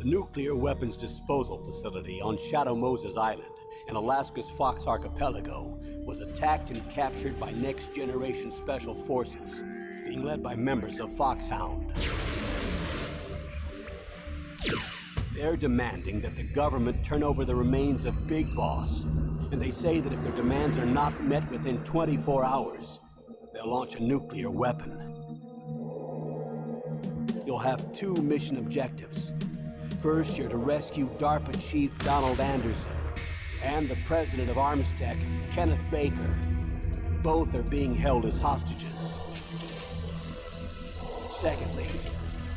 The nuclear weapons disposal facility on Shadow Moses Island in Alaska's Fox Archipelago was attacked and captured by next-generation special forces, being led by members of FOXHOUND. They're demanding that the government turn over the remains of Big Boss, and they say that if their demands are not met within 24 hours, they'll launch a nuclear weapon. You'll have two mission objectives. First, you're to rescue DARPA Chief Donald Anderson and the president of Armstech, Kenneth Baker. Both are being held as hostages. Secondly,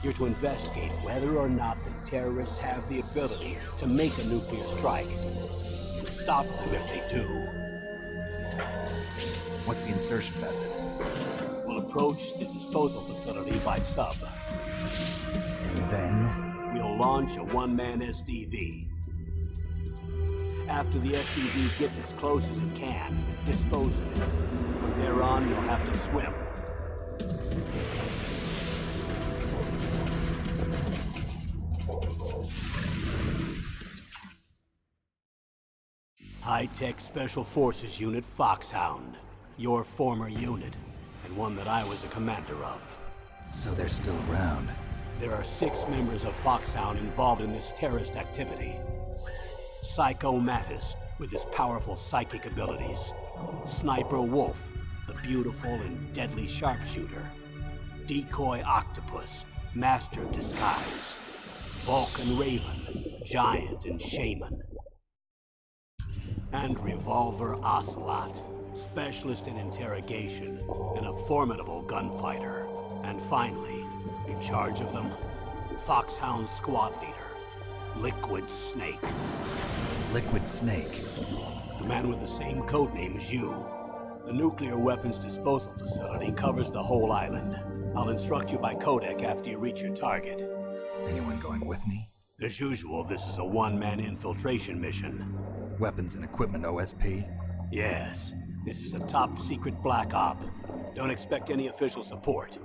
you're to investigate whether or not the terrorists have the ability to make a nuclear strike and stop them if they do. What's the insertion method? We'll approach the disposal facility by sub. And then? We'll launch a one-man SDV. After the SDV gets as close as it can, dispose of it. From there on, you'll have to swim. High-tech Special Forces Unit FOXHOUND. Your former unit, and one that I was a commander of. So they're still around. There are 6 members of FOXHOUND involved in this terrorist activity. Psycho Mattis, with his powerful psychic abilities. Sniper Wolf, the beautiful and deadly sharpshooter. Decoy Octopus, master of disguise. Vulcan Raven, giant and shaman. And Revolver Ocelot, specialist in interrogation and a formidable gunfighter. And finally, in charge of them, FOXHOUND squad leader, Liquid Snake. Liquid Snake? The man with the same codename as you. The nuclear weapons disposal facility covers the whole island. I'll instruct you by codec after you reach your target. Anyone going with me? As usual, this is a one-man infiltration mission. Weapons and equipment OSP? Yes. This is a top-secret black op. Don't expect any official support.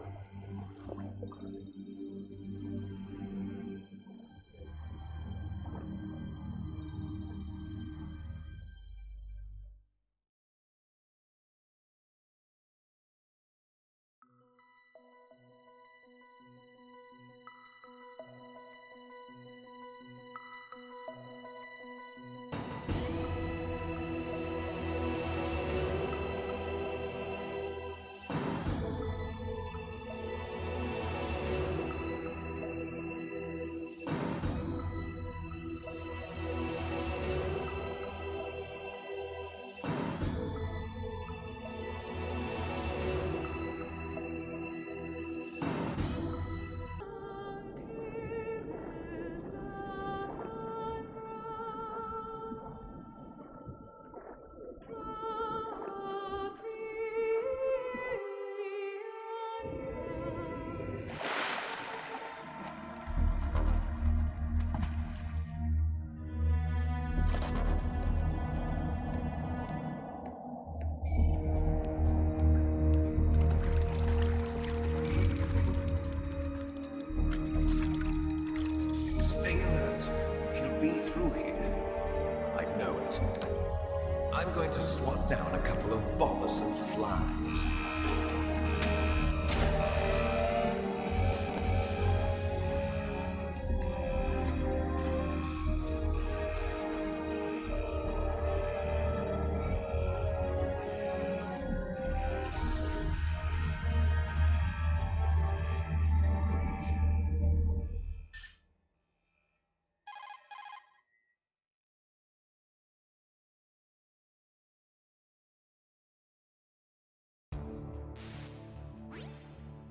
I'm going to swat down a couple of bothersome flies.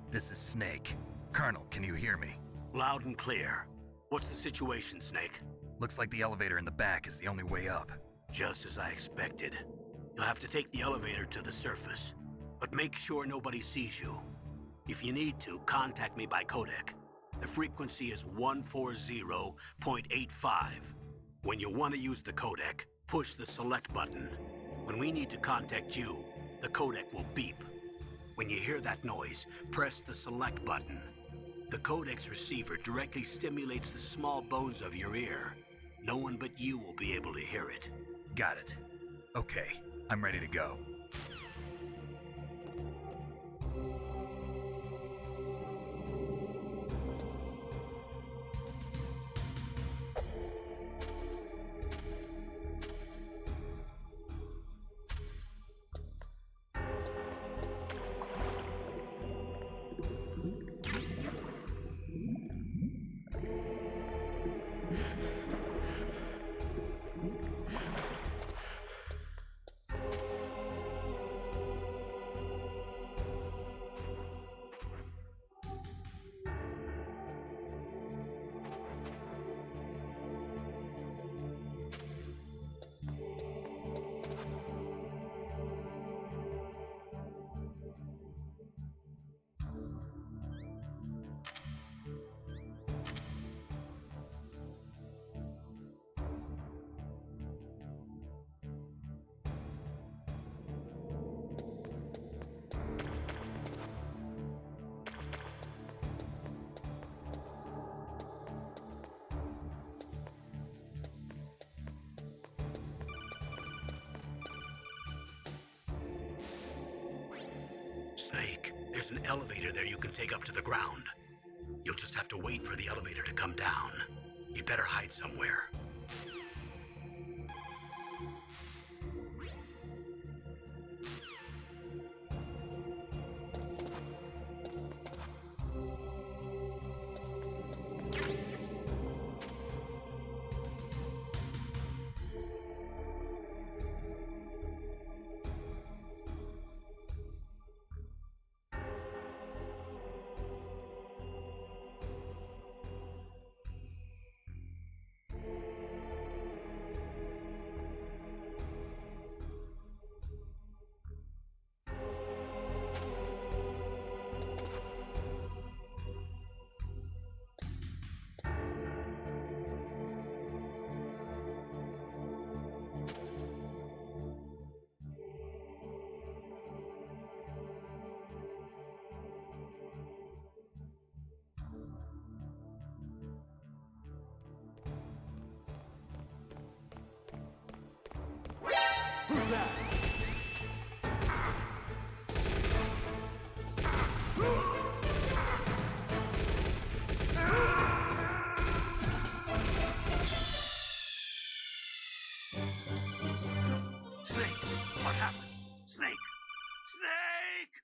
This is Snake. Colonel, can you hear me? Loud and clear. What's the situation, Snake? Looks like the elevator in the back is the only way up. Just as I expected. You'll have to take the elevator to the surface. But make sure nobody sees you. If you need to, contact me by codec. The frequency is 140.85. When you want to use the codec, push the select button. When we need to contact you, the codec will beep. When you hear that noise, press the select button. The codex receiver directly stimulates the small bones of your ear. No one but you will be able to hear it. Got it. Okay, I'm ready to go. Snake, there's an elevator there you can take up to the ground. You'll just have to wait for the elevator to come down. You'd better hide somewhere. Who's that? Snake! What happened? Snake! Snake!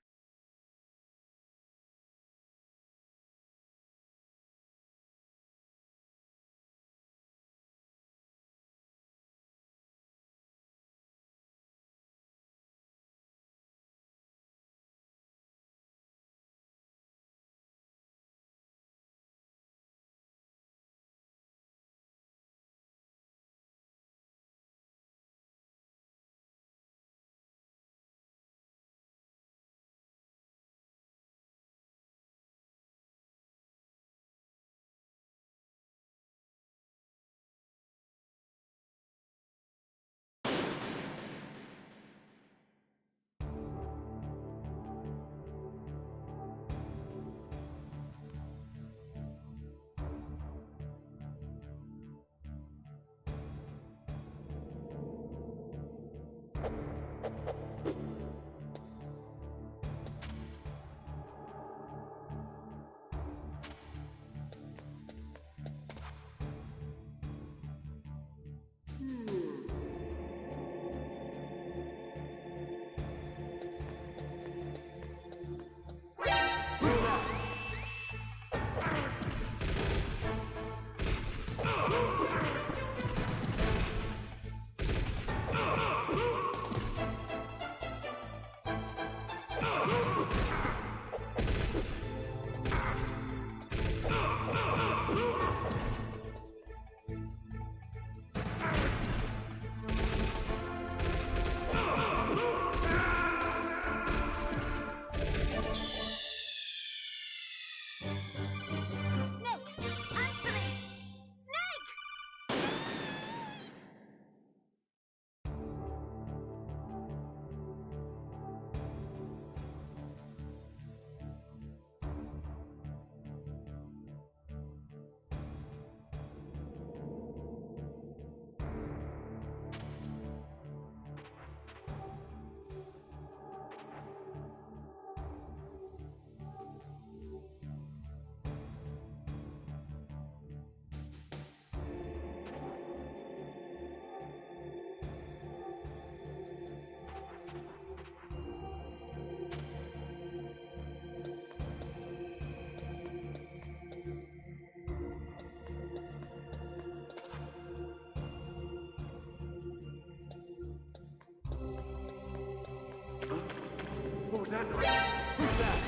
Who's that?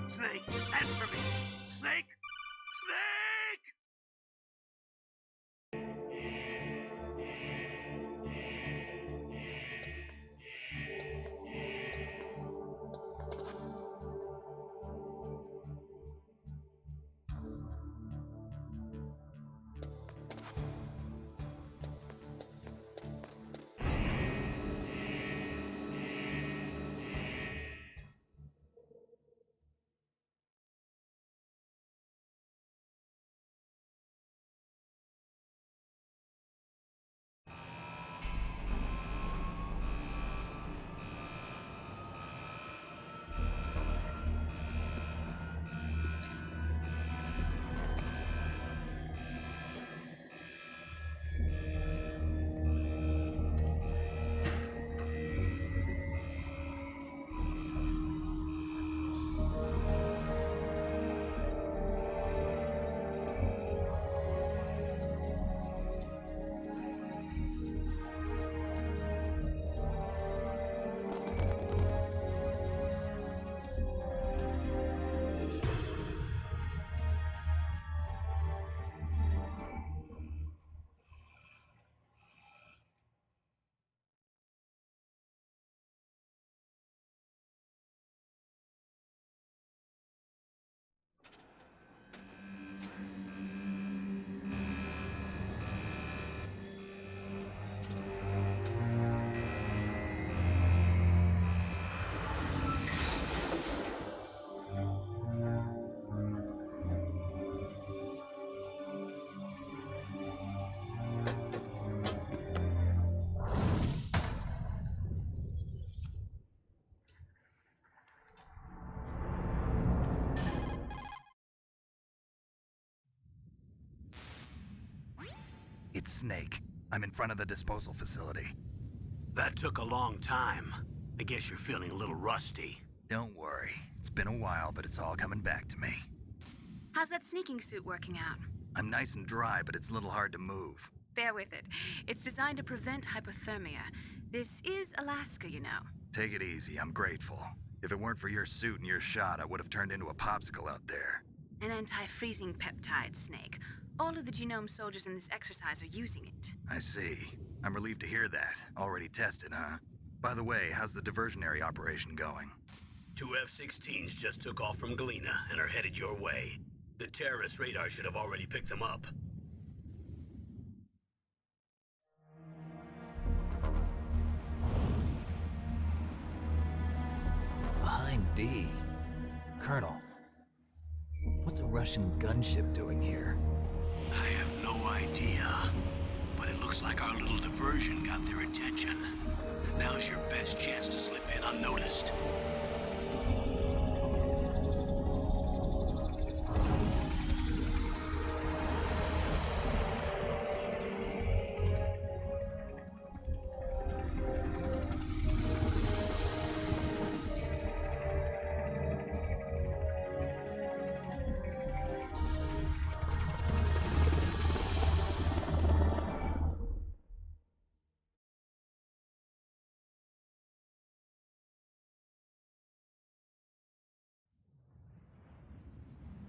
Snake, answer me! Snake! Snake! It's Snake. I'm in front of the disposal facility. That took a long time. I guess you're feeling a little rusty. Don't worry. It's been a while, but it's all coming back to me. How's that sneaking suit working out? I'm nice and dry, but it's a little hard to move. Bear with it. It's designed to prevent hypothermia. This is Alaska, you know. Take it easy. I'm grateful. If it weren't for your suit and your shot, I would have turned into a popsicle out there. An anti-freezing peptide, Snake. All of the genome soldiers in this exercise are using it. I see. I'm relieved to hear that. Already tested, huh? By the way, how's the diversionary operation going? 2 F-16s just took off from Galena and are headed your way. The terrorist radar should have already picked them up. Behind D. Colonel, what's a Russian gunship doing here? I have no idea, but it looks like our little diversion got their attention. Now's your best chance to slip in unnoticed.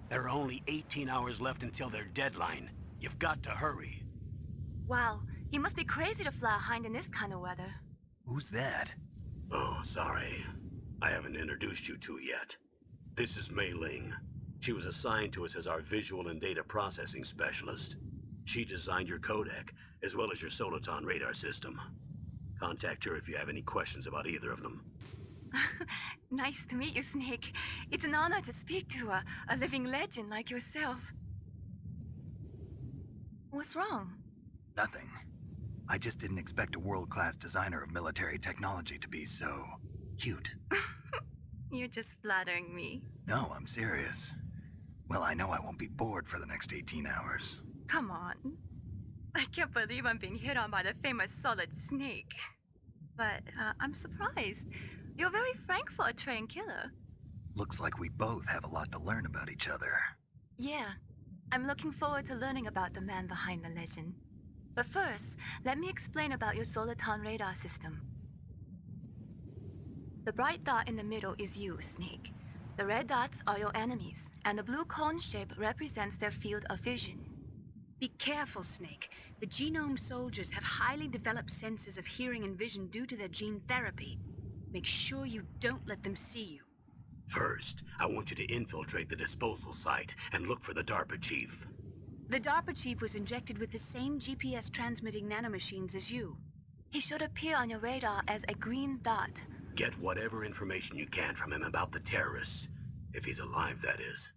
There are only 18 hours left until their deadline. You've got to hurry. Wow, you must be crazy to fly a hind in this kind of weather. Who's that? Oh, sorry. I haven't introduced you to yet. This is Mei Ling. She was assigned to us as our visual and data processing specialist. She designed your codec, as well as your Soliton radar system. Contact her if you have any questions about either of them. Nice to meet you, Snake. It's an honor to speak to a living legend like yourself. What's wrong? Nothing. I just didn't expect a world-class designer of military technology to be so cute. You're just flattering me. No, I'm serious. Well, I know I won't be bored for the next 18 hours. Come on. I can't believe I'm being hit on by the famous Solid Snake. But I'm surprised. You're very frank for a trained killer. Looks like we both have a lot to learn about each other. Yeah, I'm looking forward to learning about the man behind the legend. But first, let me explain about your Soliton radar system. The bright dot in the middle is you, Snake. The red dots are your enemies, and the blue cone shape represents their field of vision. Be careful, Snake. The genome soldiers have highly developed senses of hearing and vision due to their gene therapy. Make sure you don't let them see you. First, I want you to infiltrate the disposal site and look for the DARPA chief. The DARPA chief was injected with the same GPS transmitting nanomachines as you. He should appear on your radar as a green dot. Get whatever information you can from him about the terrorists. If he's alive, that is.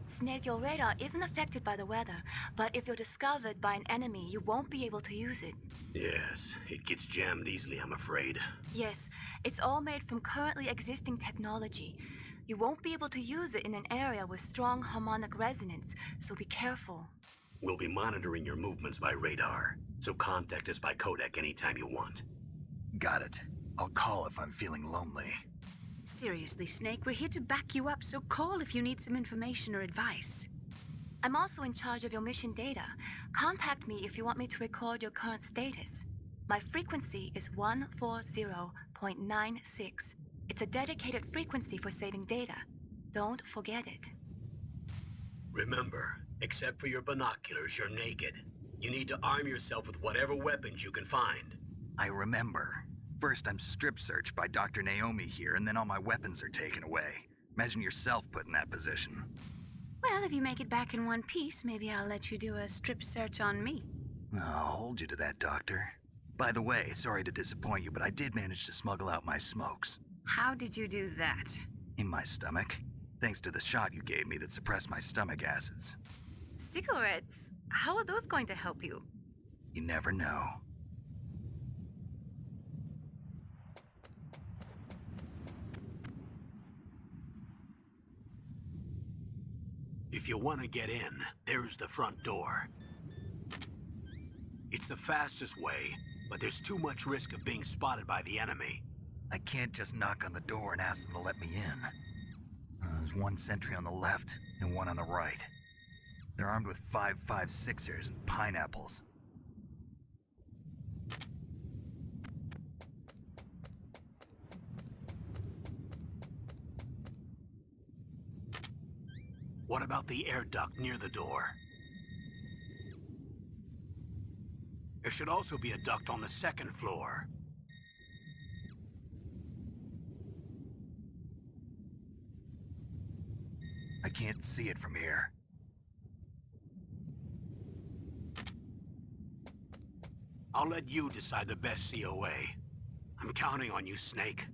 Snake, your radar isn't affected by the weather, but if you're discovered by an enemy, you won't be able to use it. Yes, it gets jammed easily, I'm afraid. Yes, it's all made from currently existing technology. You won't be able to use it in an area with strong harmonic resonance, so be careful. We'll be monitoring your movements by radar, so contact us by codec anytime you want. Got it. I'll call if I'm feeling lonely. Seriously, Snake, we're here to back you up, so call if you need some information or advice. I'm also in charge of your mission data. Contact me if you want me to record your current status. My frequency is 140.96. It's a dedicated frequency for saving data. Don't forget it. Remember, except for your binoculars, you're naked. You need to arm yourself with whatever weapons you can find. I remember. First, I'm strip searched by Dr. Naomi here, and then all my weapons are taken away. Imagine yourself put in that position. Well, if you make it back in one piece, maybe I'll let you do a strip search on me. I'll hold you to that, Doctor. By the way, sorry to disappoint you, but I did manage to smuggle out my smokes. How did you do that? In my stomach. Thanks to the shot you gave me that suppressed my stomach acids. Cigarettes? How are those going to help you? You never know. If you want to get in, there's the front door. It's the fastest way, but there's too much risk of being spotted by the enemy. I can't just knock on the door and ask them to let me in. There's one sentry on the left and one on the right. They're armed with 5.56ers and pineapples. What about the air duct near the door? There should also be a duct on the second floor. I can't see it from here. I'll let you decide the best COA. I'm counting on you, Snake.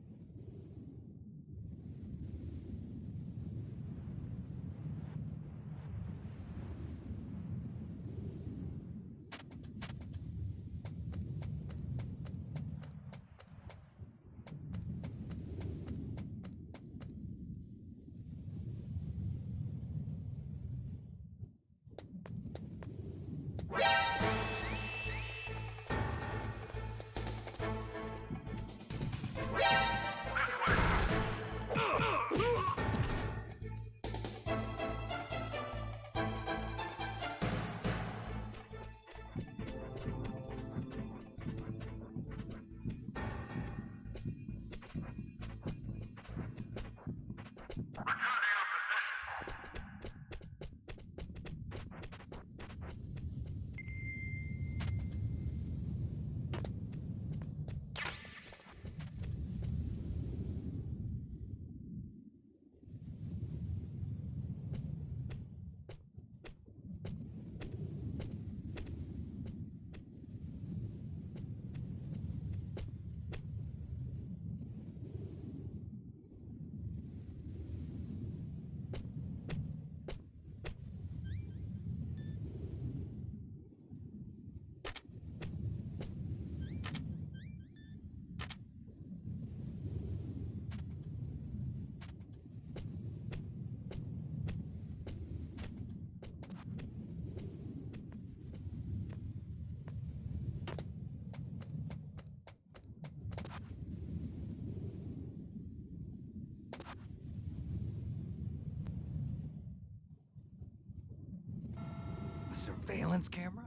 surveillance camera?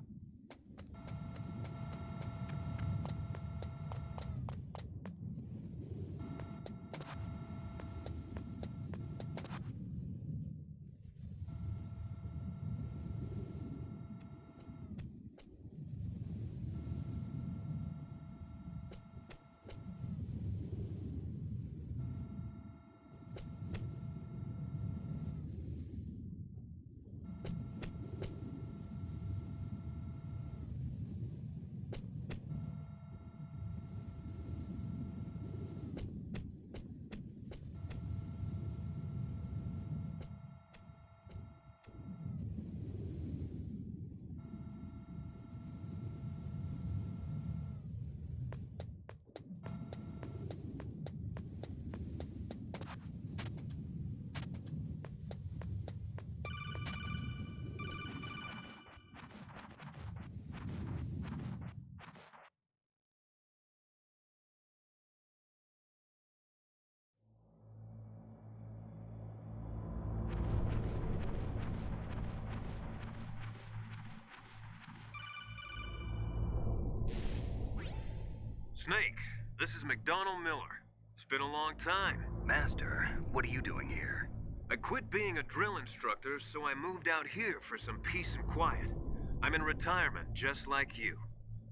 Snake, this is McDonald Miller. It's been a long time. Master, what are you doing here? I quit being a drill instructor, so I moved out here for some peace and quiet. I'm in retirement, just like you.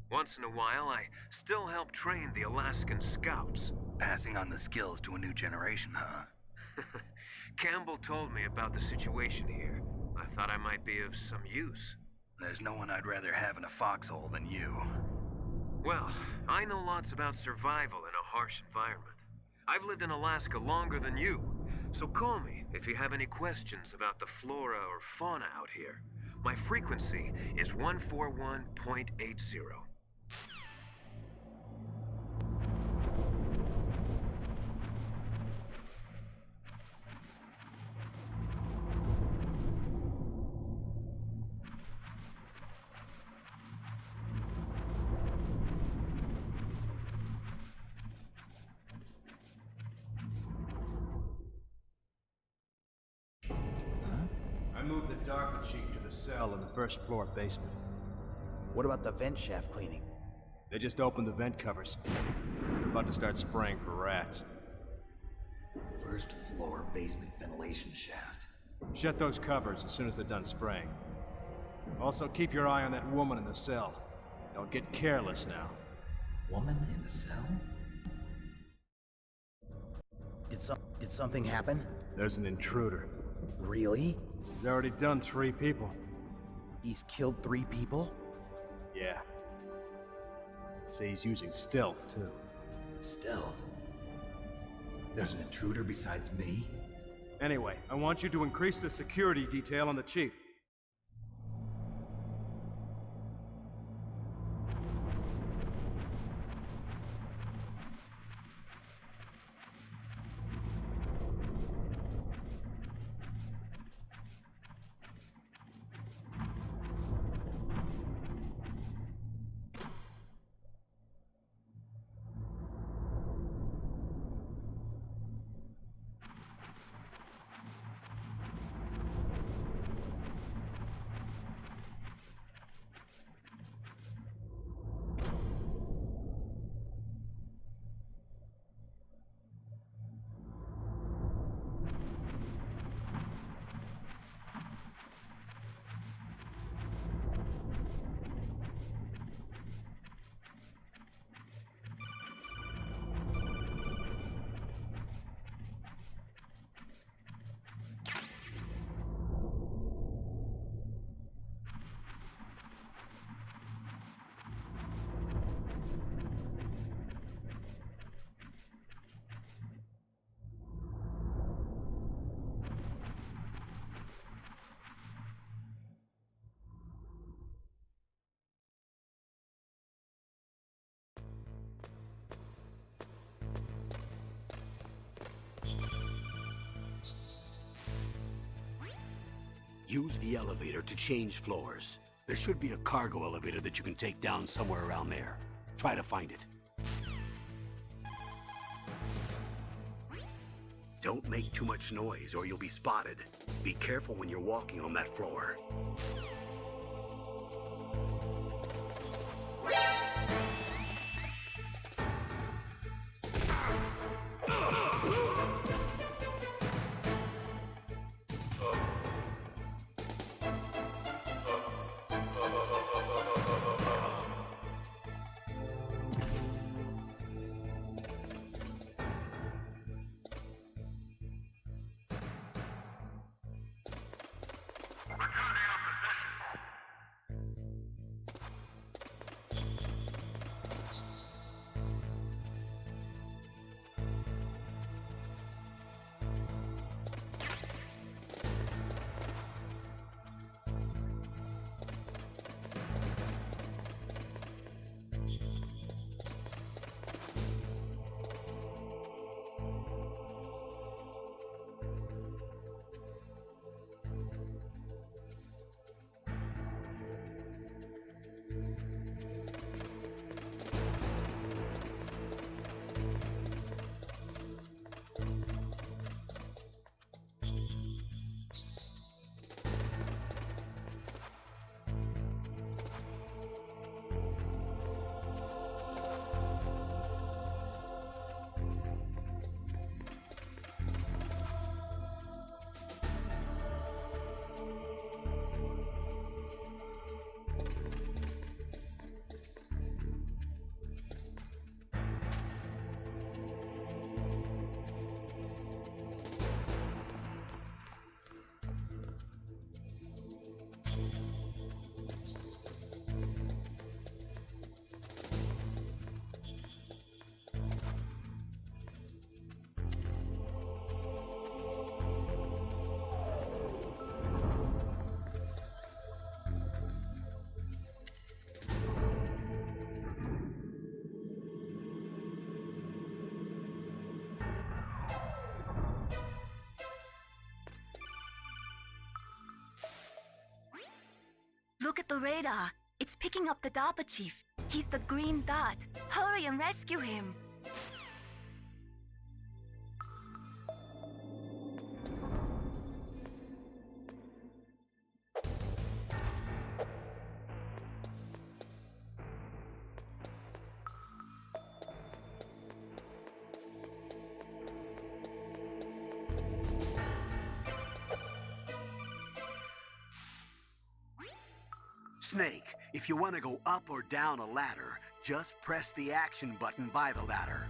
Once in a while, I still help train the Alaskan Scouts. Passing on the skills to a new generation, huh? Campbell told me about the situation here. I thought I might be of some use. There's no one I'd rather have in a foxhole than you. Well, I know lots about survival in a harsh environment. I've lived in Alaska longer than you, so call me if you have any questions about the flora or fauna out here. My frequency is 141.80. I moved the Darker Chief to the cell in the first floor basement. What about the vent shaft cleaning? They just opened the vent covers. About to start spraying for rats. First floor basement ventilation shaft. Shut those covers as soon as they're done spraying. Also, keep your eye on that woman in the cell. Don't get careless now. Woman in the cell? Did something happen? There's an intruder. Really? He's already done 3 people. He's killed 3 people? Yeah. Say he's using stealth, too. Stealth? There's an intruder besides me? Anyway, I want you to increase the security detail on the chief. Use the elevator to change floors. There should be a cargo elevator that you can take down somewhere around there. Try to find it. Don't make too much noise or you'll be spotted. Be careful when you're walking on that floor. Look at the radar. It's picking up the DARPA chief. He's the green dot. Hurry and rescue him. Snake, if you want to go up or down a ladder, just press the action button by the ladder.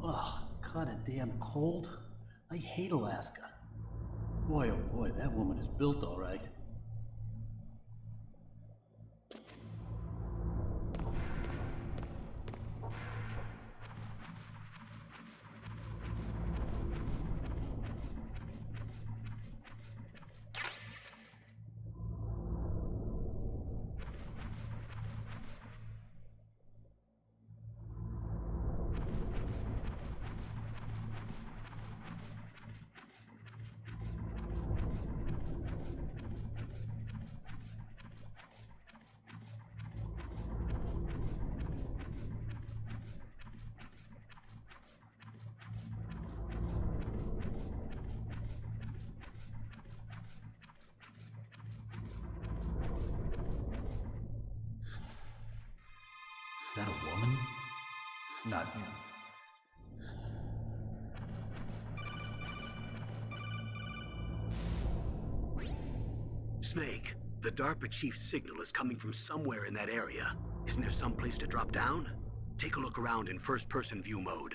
Ugh, kinda damn cold. I hate Alaska. Boy, oh boy, that woman is built all right. Is that a woman? Not him. Snake, the DARPA chief's signal is coming from somewhere in that area. Isn't there some place to drop down? Take a look around in first-person view mode.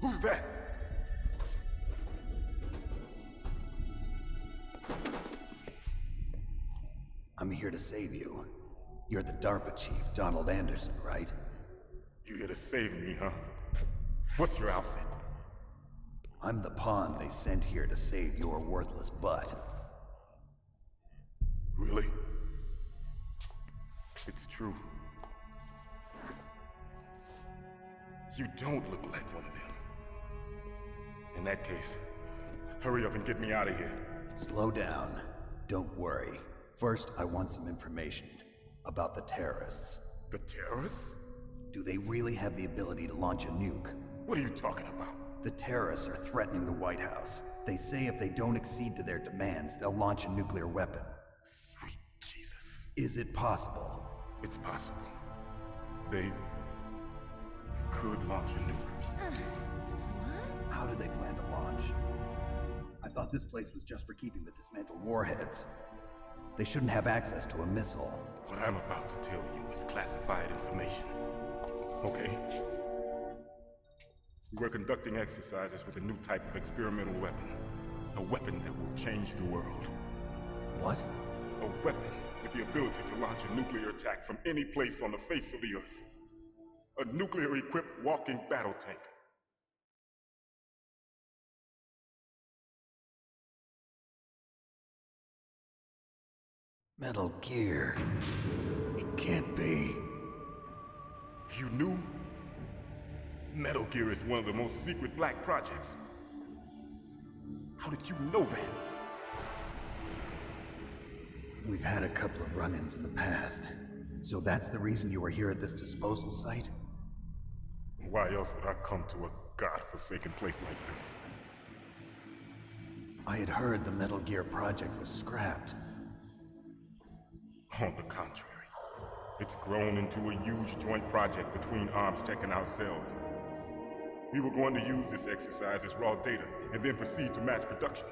Who's that? I'm here to save you. You're the DARPA chief, Donald Anderson, right? You here to save me, huh? What's your outfit? I'm the pawn they sent here to save your worthless butt. Really? It's true. You don't look like one of them. In that case, hurry up and get me out of here. Slow down. Don't worry. First, I want some information about the terrorists. The terrorists? Do they really have the ability to launch a nuke? What are you talking about? The terrorists are threatening the White House. They say if they don't accede to their demands, they'll launch a nuclear weapon. Sweet Jesus. Is it possible? It's possible. They could launch a nuke. How do they plan to launch? I thought this place was just for keeping the dismantled warheads. They shouldn't have access to a missile. What I'm about to tell you is classified information. Okay? We were conducting exercises with a new type of experimental weapon. A weapon that will change the world. What? A weapon with the ability to launch a nuclear attack from any place on the face of the Earth. A nuclear-equipped walking battle tank. Metal Gear. It can't be. You knew? Metal Gear is one of the most secret black projects. How did you know that? We've had a couple of run-ins in the past. So that's the reason you were here at this disposal site? Why else would I come to a godforsaken place like this? I had heard the Metal Gear project was scrapped. On the contrary, it's grown into a huge joint project between Arms Tech and ourselves. We were going to use this exercise as raw data and then proceed to mass production.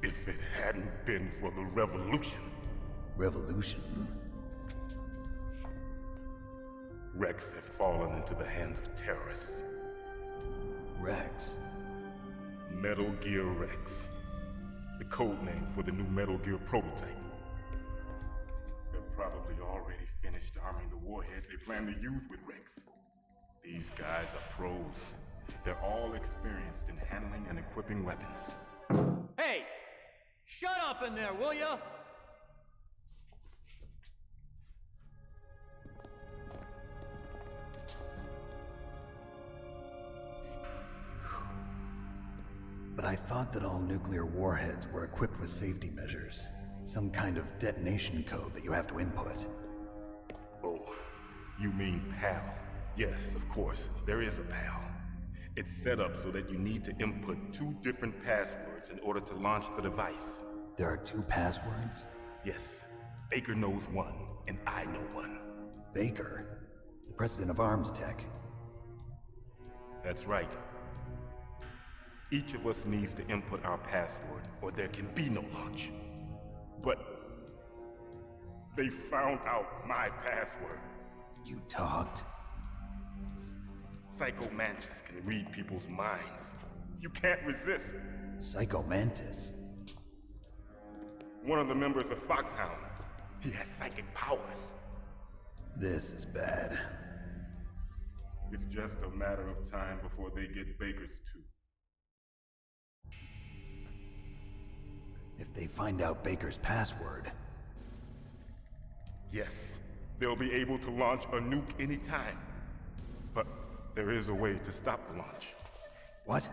If it hadn't been for the revolution. Revolution? Rex has fallen into the hands of terrorists. Rex? Metal Gear Rex. The code name for the new Metal Gear prototype. They're probably already finished arming the warhead they plan to use with Rex. These guys are pros. They're all experienced in handling and equipping weapons. Hey! Shut up in there, will ya? But I thought that all nuclear warheads were equipped with safety measures. Some kind of detonation code that you have to input. Oh, you mean PAL? Yes, of course, there is a PAL. It's set up so that you need to input 2 different passwords in order to launch the device. There are 2 passwords? Yes. Baker knows one, and I know one. Baker? The president of Arms Tech? That's right. Each of us needs to input our password, or there can be no launch. But they found out my password. You talked? Psycho Mantis can read people's minds. You can't resist. Psycho Mantis? One of the members of FOXHOUND. He has psychic powers. This is bad. It's just a matter of time before they get Baker's too. If they find out Baker's password... Yes, they'll be able to launch a nuke anytime. But there is a way to stop the launch. What?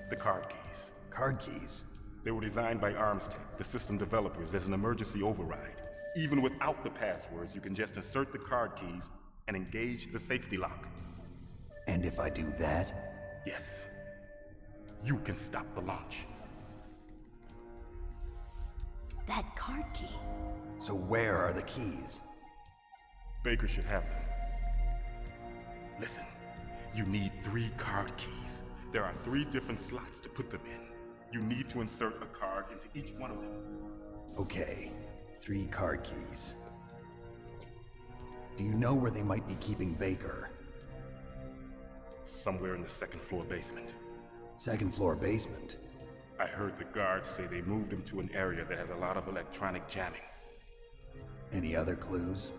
The card keys. Card keys? They were designed by Arms Tech, the system developers, as an emergency override. Even without the passwords, you can just insert the card keys and engage the safety lock. And if I do that? Yes. You can stop the launch. That card key. So where are the keys? Baker should have them. Listen, you need 3 card keys. There are 3 different slots to put them in. You need to insert a card into each one of them. Okay, 3 card keys. Do you know where they might be keeping Baker? Somewhere in the 2nd floor basement. 2nd floor basement? I heard the guards say they moved him to an area that has a lot of electronic jamming. Any other clues?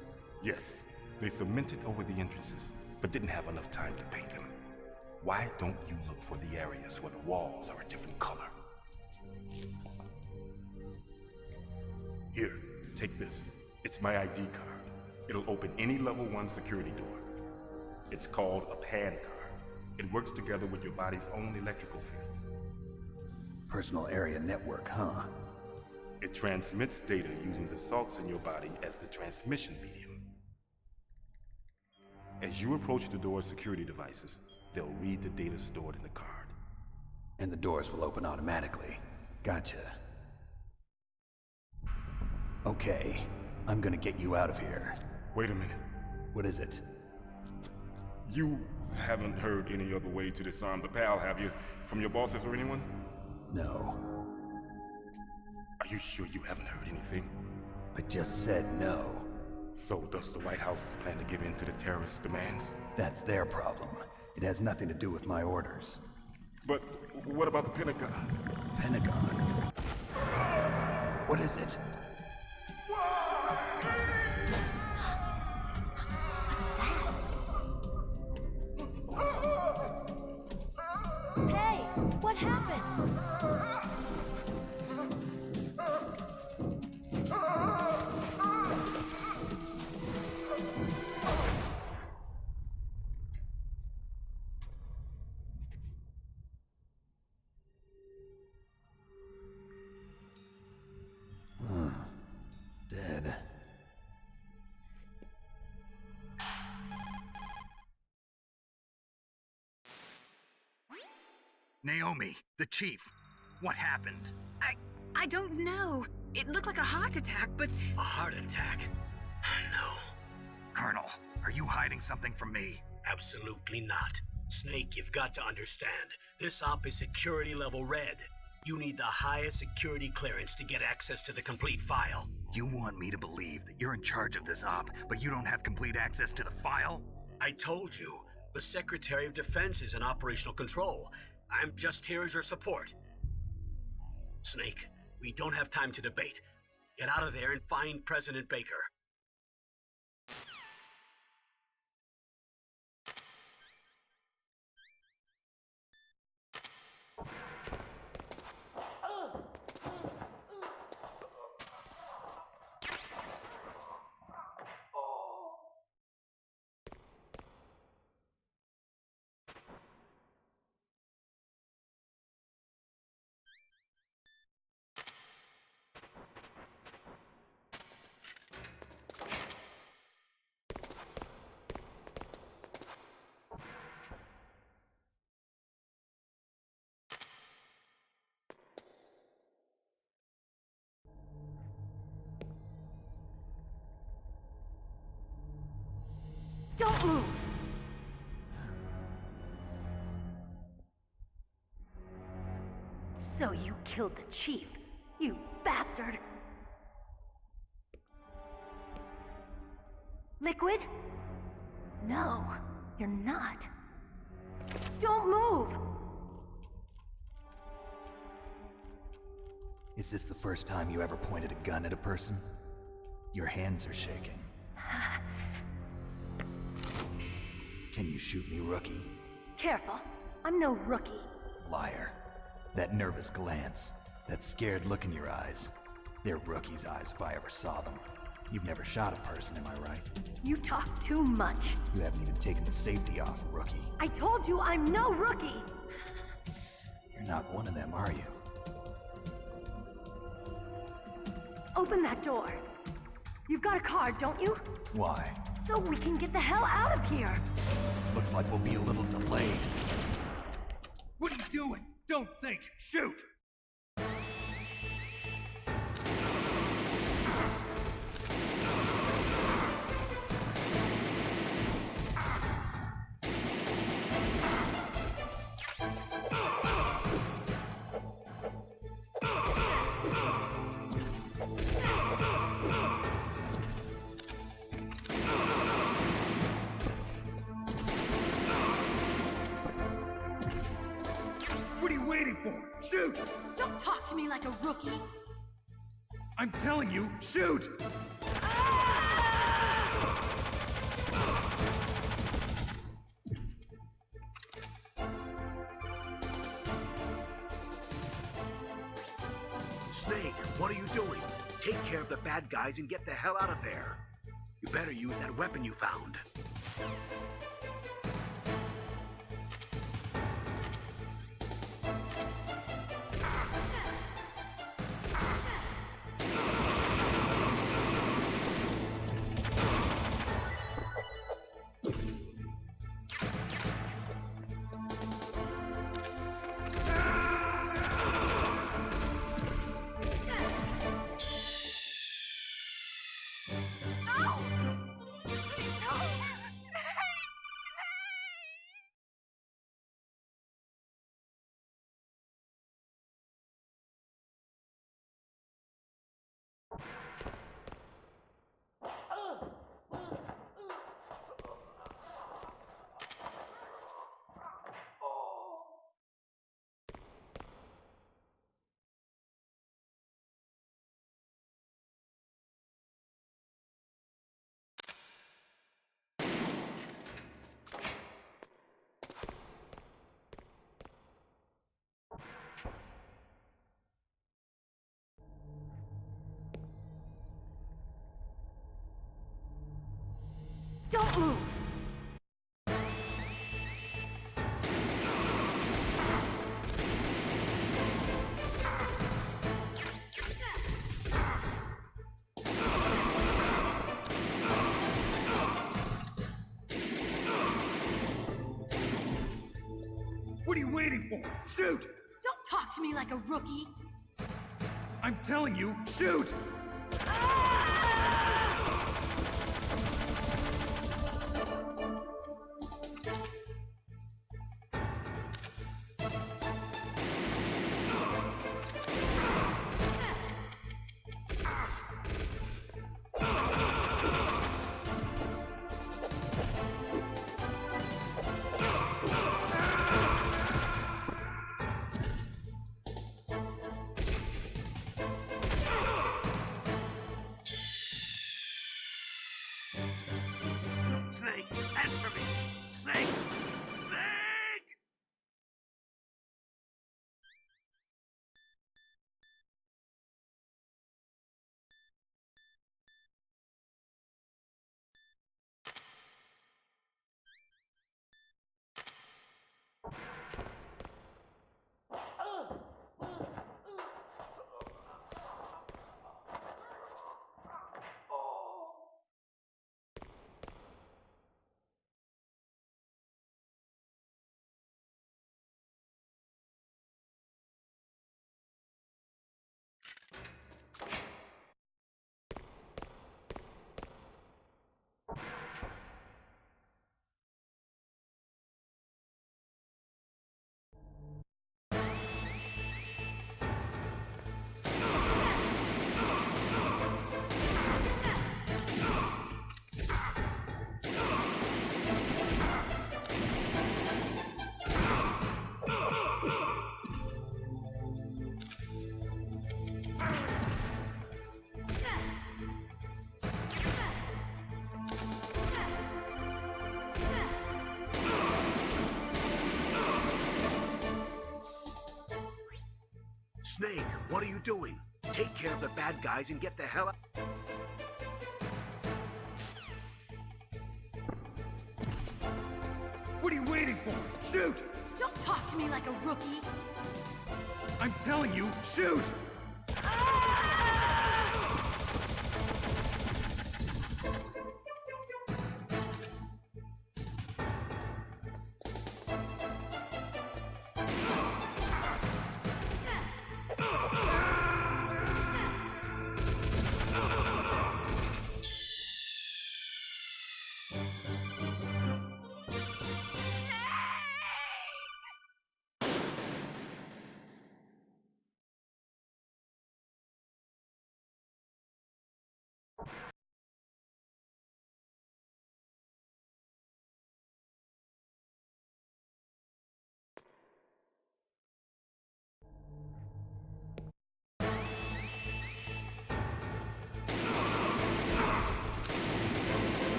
Yes. They cemented over the entrances, but didn't have enough time to paint them. Why don't you look for the areas where the walls are a different color? Here, take this. It's my ID card. It'll open any level 1 security door. It's called a PAN card. It works together with your body's own electrical field. Personal area network, huh? It transmits data using the salts in your body as the transmission medium. As you approach the door's security devices, they'll read the data stored in the card. And the doors will open automatically. Gotcha. Okay, I'm gonna get you out of here. Wait a minute. What is it? You haven't heard any other way to disarm the PAL, have you? From your bosses or anyone? No. Are you sure you haven't heard anything? I just said no. So does the White House plan to give in to the terrorists' demands? That's their problem. It has nothing to do with my orders. But what about the Pentagon? Pentagon? What is it? Hey, what happened? Dead. Naomi, the chief. What happened? I I don't know. It looked like a heart attack, but... A heart attack? No. Colonel, are you hiding something from me? Absolutely not. Snake, you've got to understand. This op is security level red. You need the highest security clearance to get access to the complete file. You want me to believe that you're in charge of this op, but you don't have complete access to the file? I told you, the Secretary of Defense is in operational control. I'm just here as your support. Snake, we don't have time to debate. Get out of there and find President Baker. Don't move! So you killed the chief, you bastard! Liquid? No, you're not. Don't move! Is this the first time you ever pointed a gun at a person? Your hands are shaking. Can you shoot me, rookie? Careful, I'm no rookie. Liar. That nervous glance, that scared look in your eyes. They're rookie's eyes if I ever saw them. You've never shot a person, am I right? You talk too much. You haven't even taken the safety off, rookie. I told you I'm no rookie! You're not one of them, are you? Open that door. You've got a card, don't you? Why? So we can get the hell out of here! Looks like we'll be a little delayed. What are you doing? Don't think! Shoot! What are you waiting for? Shoot! Don't talk to me like a rookie! I'm telling you, shoot! Snake, what are you doing? Take care of the bad guys and get the hell out of there. You better use that weapon you found. Don't move! What are you waiting for? Shoot! Don't talk to me like a rookie! I'm telling you, shoot! Snake, answer me! Snake! Snake! Snake, what are you doing? Take care of the bad guys and get the hell out. What are you waiting for? Shoot! Don't talk to me like a rookie. I'm telling you, shoot!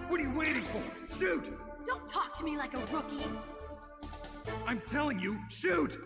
What are you waiting for? Shoot! Don't talk to me like a rookie. I'm telling you, shoot!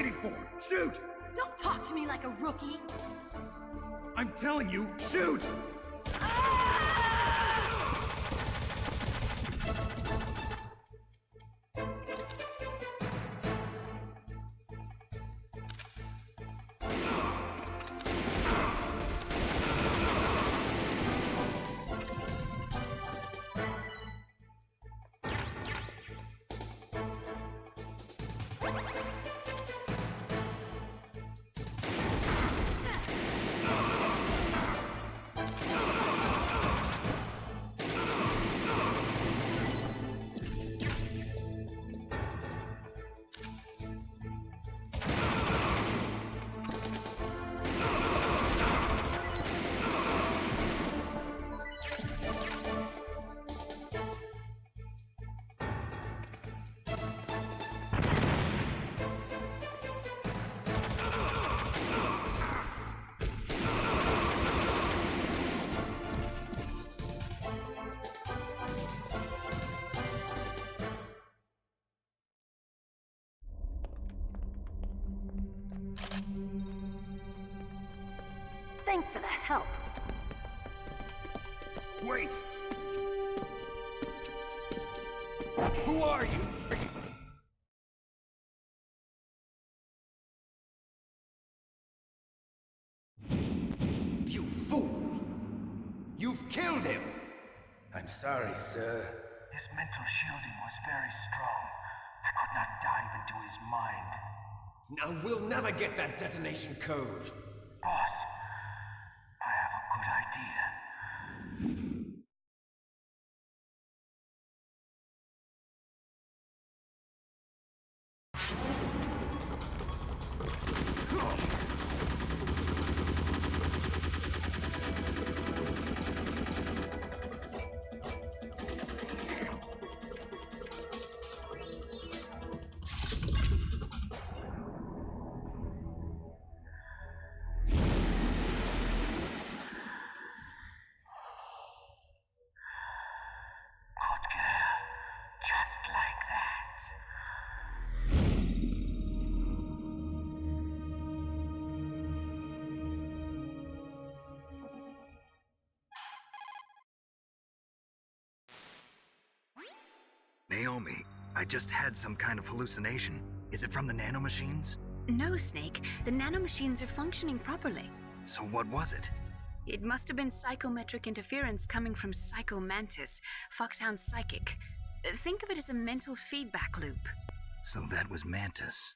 waiting for? Shoot! Don't talk to me like a rookie! I'm telling you, shoot! Thanks for the help. Wait! Who are you? You fool! You've killed him! I'm sorry, sir. His mental shielding was very strong. I could not dive into his mind. Now we'll never get that detonation code. Boss, I have a good idea. Naomi, I just had some kind of hallucination. Is it from the nanomachines? No, Snake. The nanomachines are functioning properly. So what was it? It must have been psychometric interference coming from Psycho Mantis, FOXHOUND's psychic. Think of it as a mental feedback loop. So that was Mantis.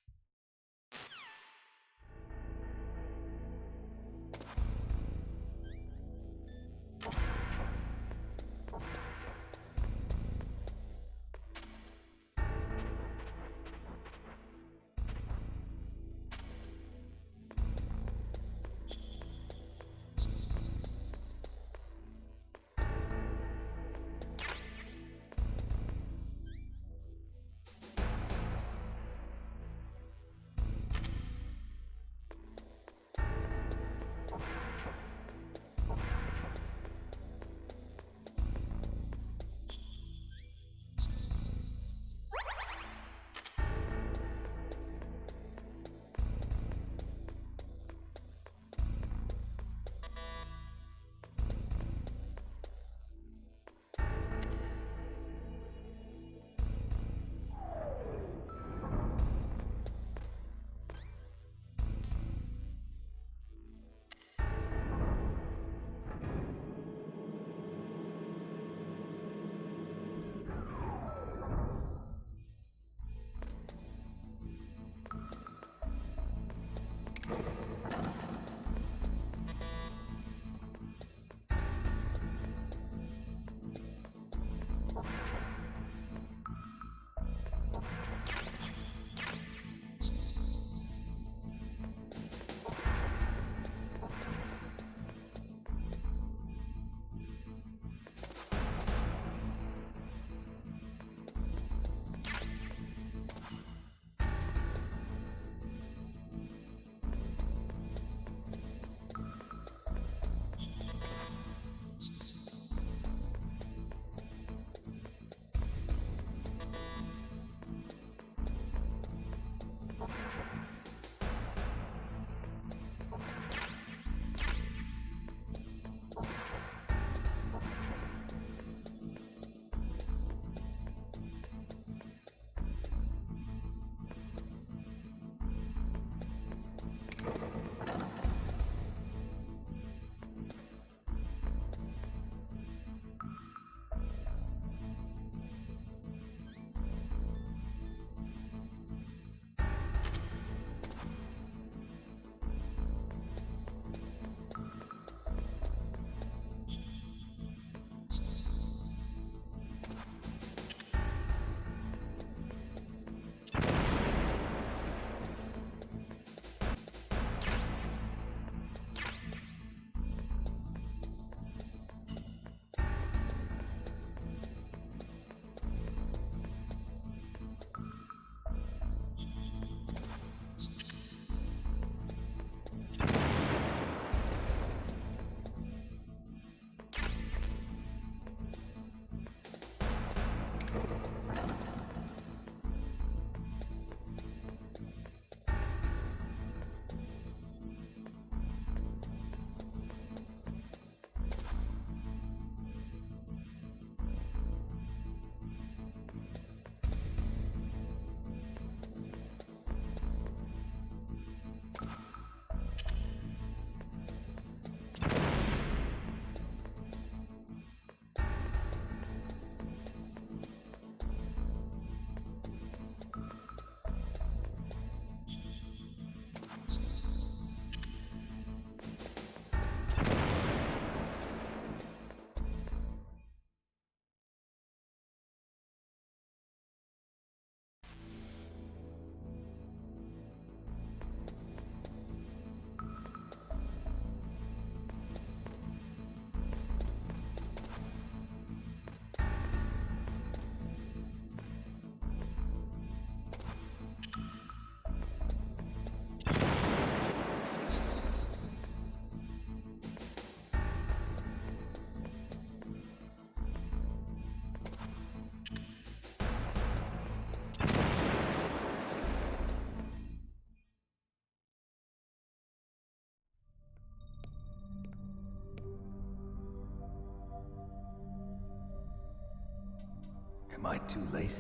Am I too late?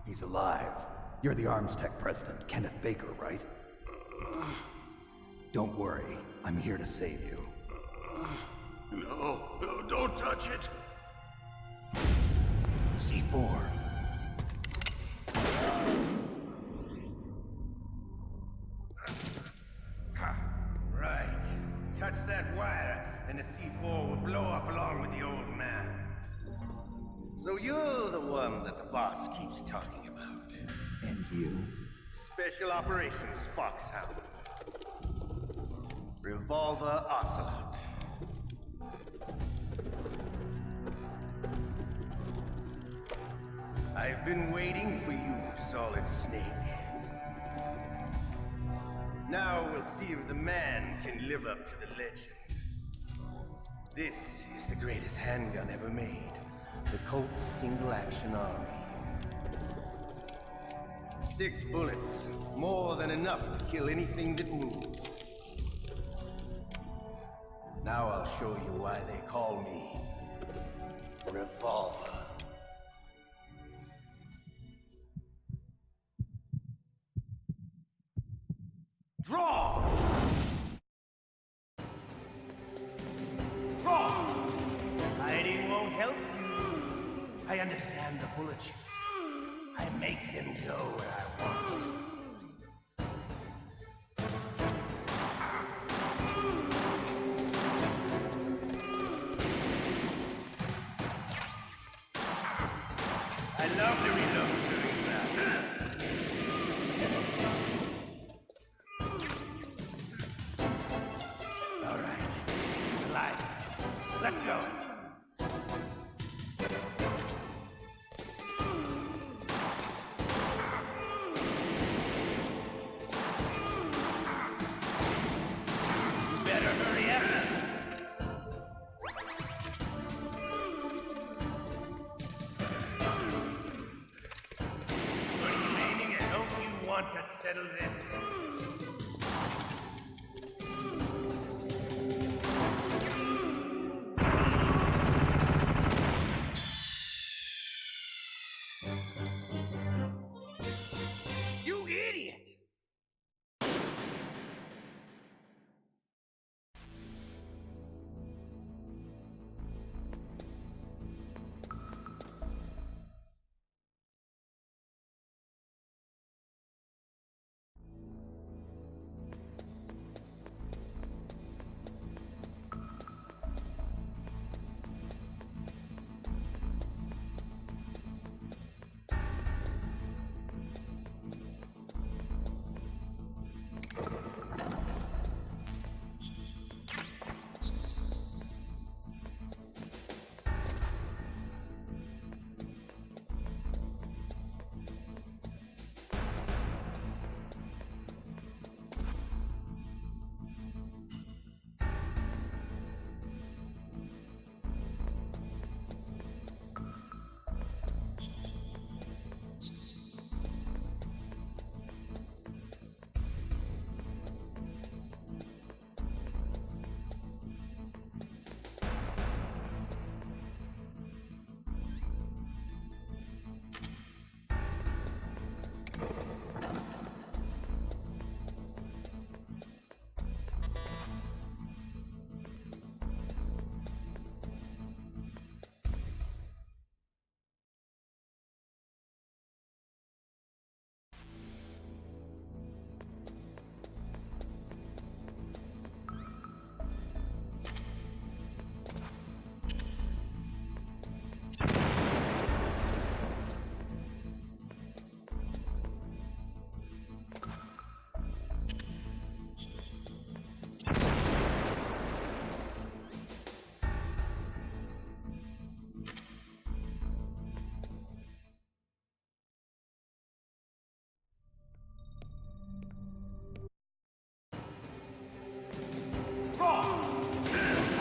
He's alive. You're the Arms Tech president, Kenneth Baker, right? Don't worry. I'm here to save you. No, don't touch it! C4. Right. Touch that wire, and the C4 will blow up along with the old man. So you're the one that the boss keeps talking about. And you? Special Operations Foxhound. Revolver Ocelot. I've been waiting for you, Solid Snake. Now we'll see if the man can live up to the legend. This is the greatest handgun ever made. The Colt Single Action Army. 6 bullets, more than enough to kill anything that moves. Now I'll show you why they call me Revolver. Draw! Draw! Hiding won't help you. I understand the bullets. I make them go where I want. I love to reload doing that. All right. Alive. Let's go. You better hurry up. What are you aiming at? Don't you want to settle this? You idiot!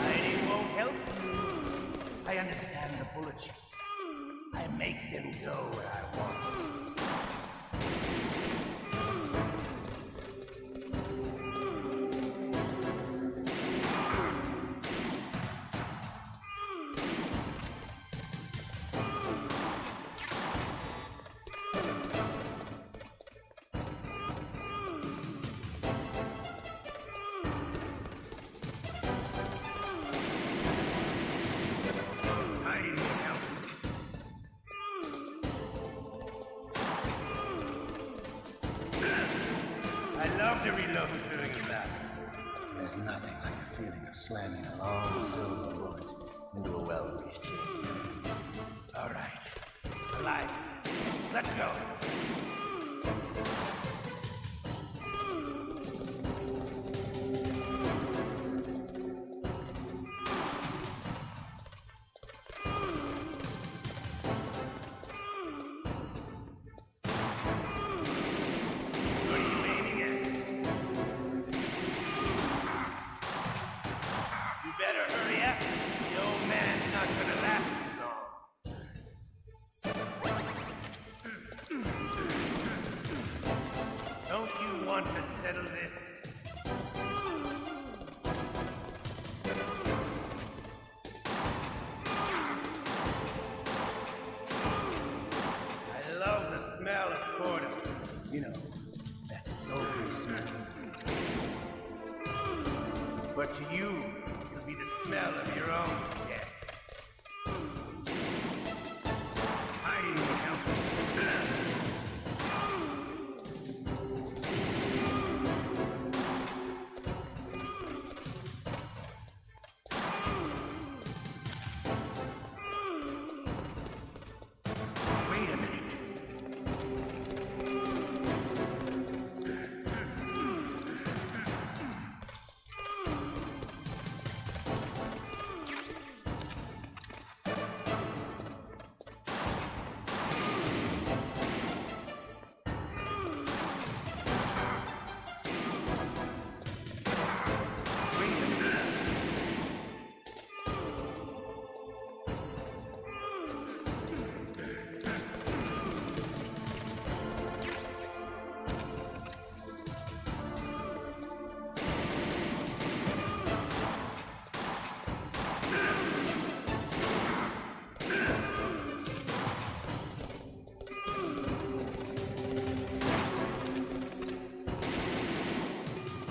Hiding won't help you. I understand the bullets. I make them go where I want. love to reload during the battle. There's nothing like the feeling of slamming a long silver bullet into a well-greased chain. All right. Alive. Let's go. But to you, it'll be the smell of your own death. Hiding will help.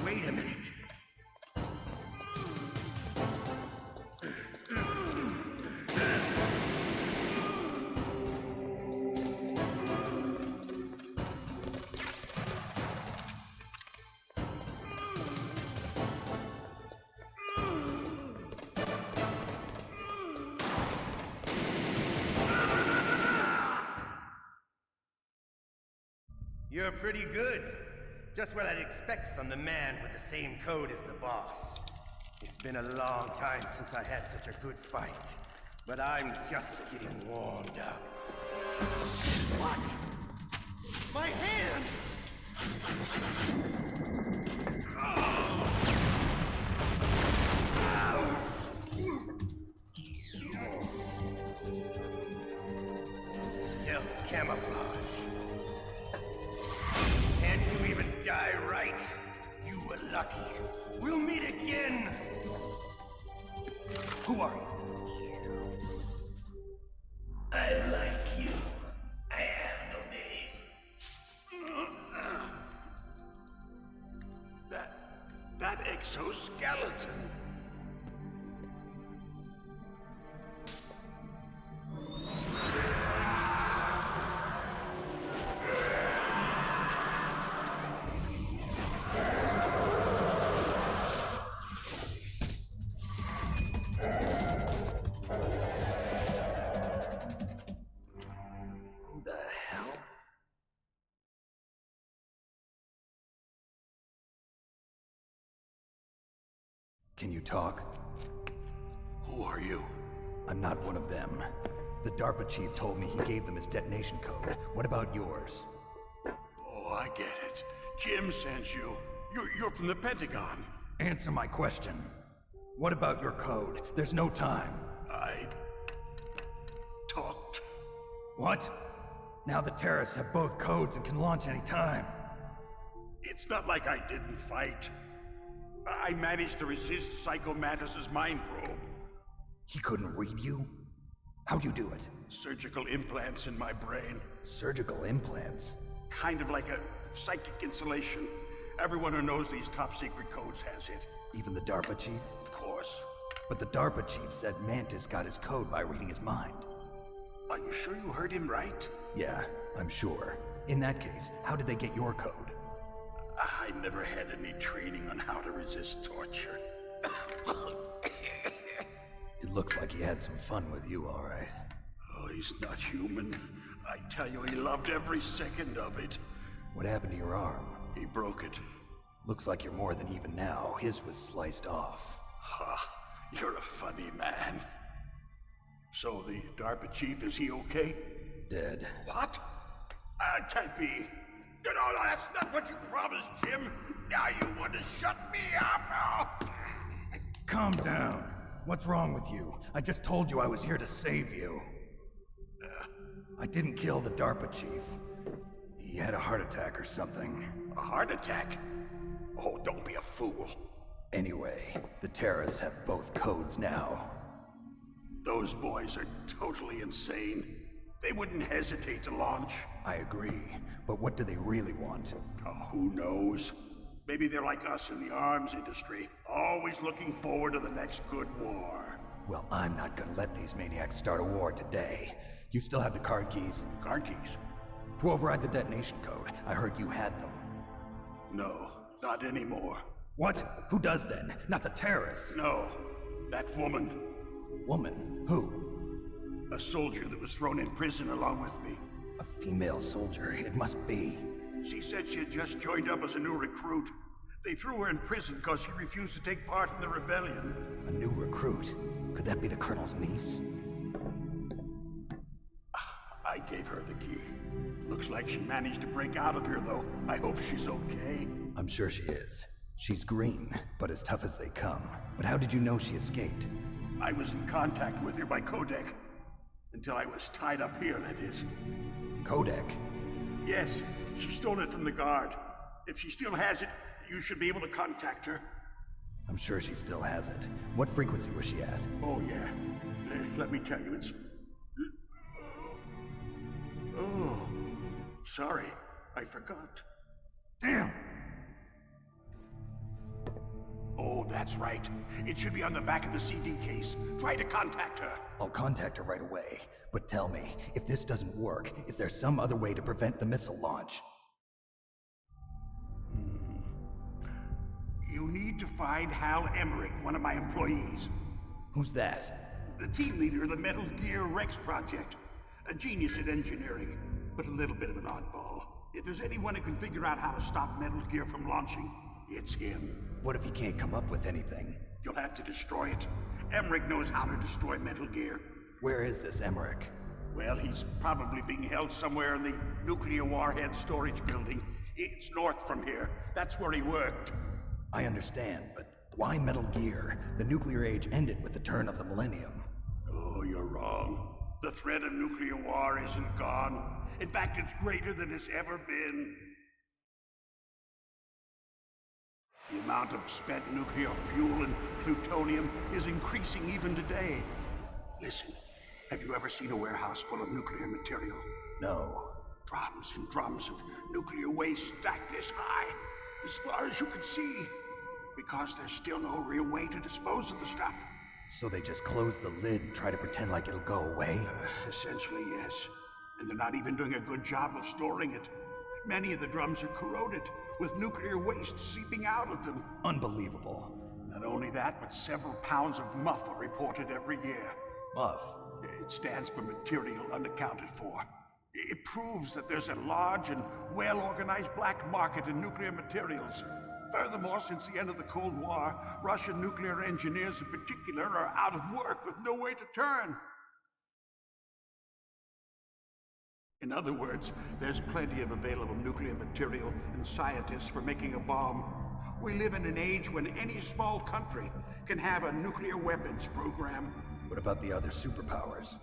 Wait a minute. You're pretty good. Just what I'd expect from the man with the same code as the boss. It's been a long time since I had such a good fight, but I'm just getting warmed up. What? My hand! Stealth camouflage. Can't you even die right? You were lucky. We'll meet again! Who are you? I like you. I have no name. That exoskeleton. Can you talk? Who are you? I'm not one of them. The DARPA chief told me he gave them his detonation code. What about yours? Oh, I get it. Jim sent you. You're from the Pentagon. Answer my question. What about your code? There's no time. I talked. What? Now the terrorists have both codes and can launch any time. It's not like I didn't fight. I managed to resist Psycho Mantis's mind probe. He couldn't read you? How'd you do it? Surgical implants in my brain. Surgical implants? Kind of like a psychic insulation. Everyone who knows these top secret codes has it. Even the DARPA chief? Of course. But the DARPA chief said Mantis got his code by reading his mind. Are you sure you heard him right? Yeah, I'm sure. In that case, how did they get your code? I I never had any training on how to resist torture. It looks like he had some fun with you, all right. Oh, he's not human. I tell you, he loved every second of it. What happened to your arm? He broke it. Looks like you're more than even now. His was sliced off. Ha, you're a funny man. So the DARPA chief, is he okay? Dead. What? Can't be. No, that's not what you promised, Jim. Now you want to shut me up? Calm down. What's wrong with you? I just told you I was here to save you. I didn't kill the DARPA chief. He had a heart attack or something. A heart attack? Oh, don't be a fool. Anyway, the terrorists have both codes now. Those boys are totally insane. They wouldn't hesitate to launch. I agree, but what do they really want? Oh, who knows? Maybe they're like us in the arms industry, always looking forward to the next good war. Well, I'm not gonna let these maniacs start a war today. You still have the card keys? Card keys? To override the detonation code. I heard you had them. No, not anymore. What? Who does then? Not the terrorists? No, that woman. Woman? Who? A soldier that was thrown in prison along with me. A female soldier, it must be. She said she had just joined up as a new recruit. They threw her in prison because she refused to take part in the rebellion. A new recruit? Could that be the Colonel's niece? I gave her the key. Looks like she managed to break out of here, though. I hope she's okay. I'm sure she is. She's green, but as tough as they come. But how did you know she escaped? I was in contact with her by codec. Until I was tied up here, that is. Codec? Yes, she stole it from the guard. If she still has it, you should be able to contact her. I'm sure she still has it. What frequency was she at? Oh, yeah. Let me tell you, it's... Oh, sorry. I forgot. Damn! Oh, that's right. It should be on the back of the CD case. Try to contact her. I'll contact her right away. But tell me, if this doesn't work, is there some other way to prevent the missile launch? You need to find Hal Emmerich, one of my employees. Who's that? The team leader of the Metal Gear Rex project. A genius at engineering, but a little bit of an oddball. If there's anyone who can figure out how to stop Metal Gear from launching, it's him. What if he can't come up with anything? You'll have to destroy it. Emmerich knows how to destroy Metal Gear. Where is this Emmerich? Well, he's probably being held somewhere in the nuclear warhead storage building. It's north from here. That's where he worked. I understand, but why Metal Gear? The nuclear age ended with the turn of the millennium. Oh, you're wrong. The threat of nuclear war isn't gone. In fact, it's greater than it's ever been. The amount of spent nuclear fuel and plutonium is increasing even today. Listen, have you ever seen a warehouse full of nuclear material? No. Drums and drums of nuclear waste stacked this high, as far as you can see, because there's still no real way to dispose of the stuff. So they just close the lid and try to pretend like it'll go away? Essentially, yes. And they're not even doing a good job of storing it. Many of the drums are corroded, with nuclear waste seeping out of them. Unbelievable. Not only that, but several pounds of MUF are reported every year. MUF? It stands for material unaccounted for. It proves that there's a large and well-organized black market in nuclear materials. Furthermore, since the end of the Cold War, Russian nuclear engineers in particular are out of work with no way to turn. In other words, there's plenty of available nuclear material and scientists for making a bomb. We live in an age when any small country can have a nuclear weapons program. What about the other superpowers?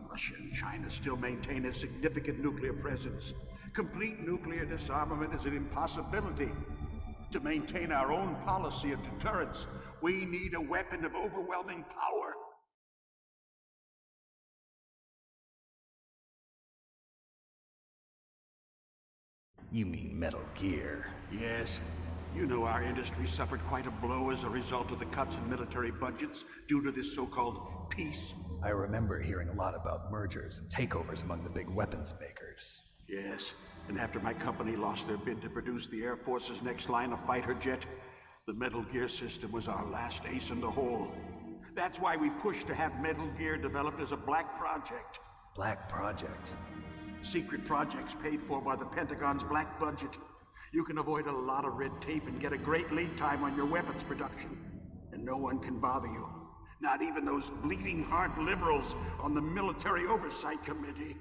Russia and China still maintain a significant nuclear presence. Complete nuclear disarmament is an impossibility. To maintain our own policy of deterrence, we need a weapon of overwhelming power. You mean Metal Gear? Yes. You know our industry suffered quite a blow as a result of the cuts in military budgets due to this so-called peace. I remember hearing a lot about mergers and takeovers among the big weapons makers. Yes. And after my company lost their bid to produce the Air Force's next line of fighter jet, the Metal Gear system was our last ace in the hole. That's why we pushed to have Metal Gear developed as a black project. Black project? Secret projects paid for by the Pentagon's black budget. You can avoid a lot of red tape and get a great lead time on your weapons production. And no one can bother you. Not even those bleeding heart liberals on the Military Oversight Committee.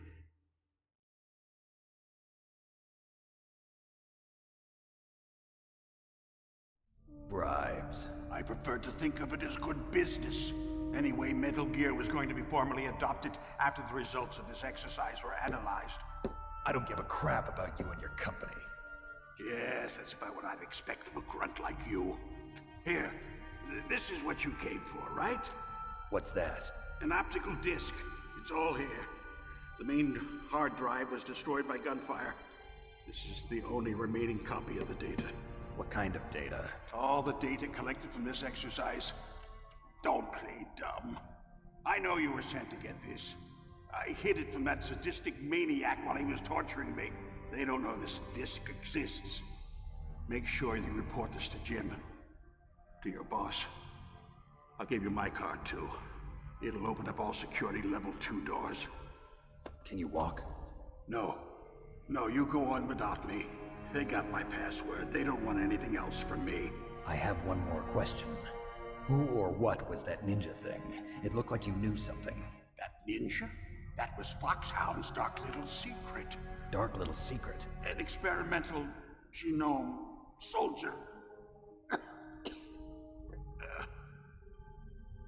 Bribes. I prefer to think of it as good business. Anyway, Metal Gear was going to be formally adopted after the results of this exercise were analyzed. I don't give a crap about you and your company. Yes, that's about what I'd expect from a grunt like you. Here, this is what you came for, right? What's that? An optical disc. It's all here. The main hard drive was destroyed by gunfire. This is the only remaining copy of the data. What kind of data? All the data collected from this exercise. Don't play dumb. I know you were sent to get this. I hid it from that sadistic maniac while he was torturing me. They don't know this disc exists. Make sure you report this to Jim. To your boss. I'll give you my card too. It'll open up all security level 2 doors. Can you walk? No. No, you go on without me. They got my password. They don't want anything else from me. I have one more question. Who or what was that ninja thing? It looked like you knew something. That ninja? That was FOXHOUND's dark little secret. Dark little secret? An experimental genome soldier.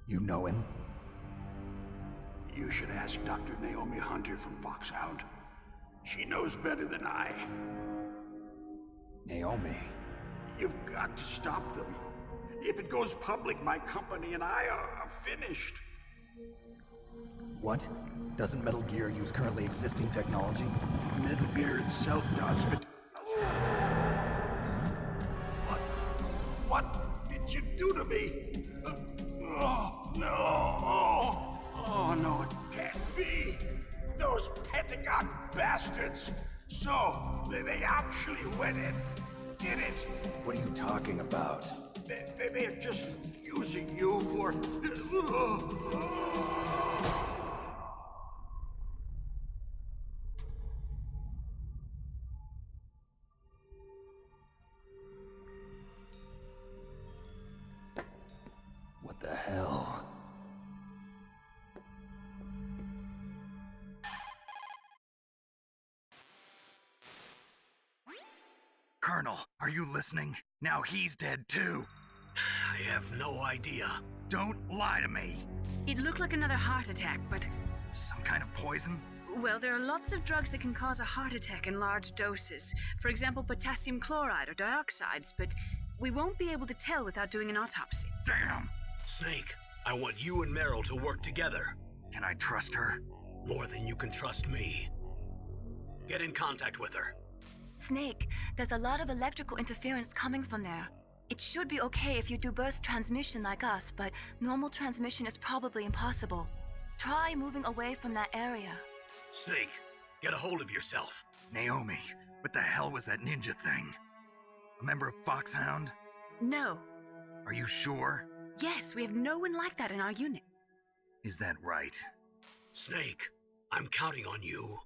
You know him? You should ask Dr. Naomi Hunter from FOXHOUND. She knows better than I. Naomi? You've got to stop them. If it goes public, my company and I are finished. What? Doesn't Metal Gear use currently existing technology? Metal Gear itself does, but... What did you do to me? Oh, no. Oh, no, it can't be. Those Pentagon bastards. So, they actually went and did it. What are you talking about? They're just using you for... What the hell? Colonel, are you listening? Now he's dead too. I have no idea. Don't lie to me. It looked like another heart attack, but... Some kind of poison? Well, there are lots of drugs that can cause a heart attack in large doses. For example, potassium chloride or dioxides, but we won't be able to tell without doing an autopsy. Damn! Snake, I want you and Meryl to work together. Can I trust her? More than you can trust me. Get in contact with her. Snake, there's a lot of electrical interference coming from there. It should be okay if you do burst transmission like us, but normal transmission is probably impossible. Try moving away from that area. Snake, get a hold of yourself. Naomi, what the hell was that ninja thing? A member of FOXHOUND? No. Are you sure? Yes, we have no one like that in our unit. Is that right? Snake, I'm counting on you.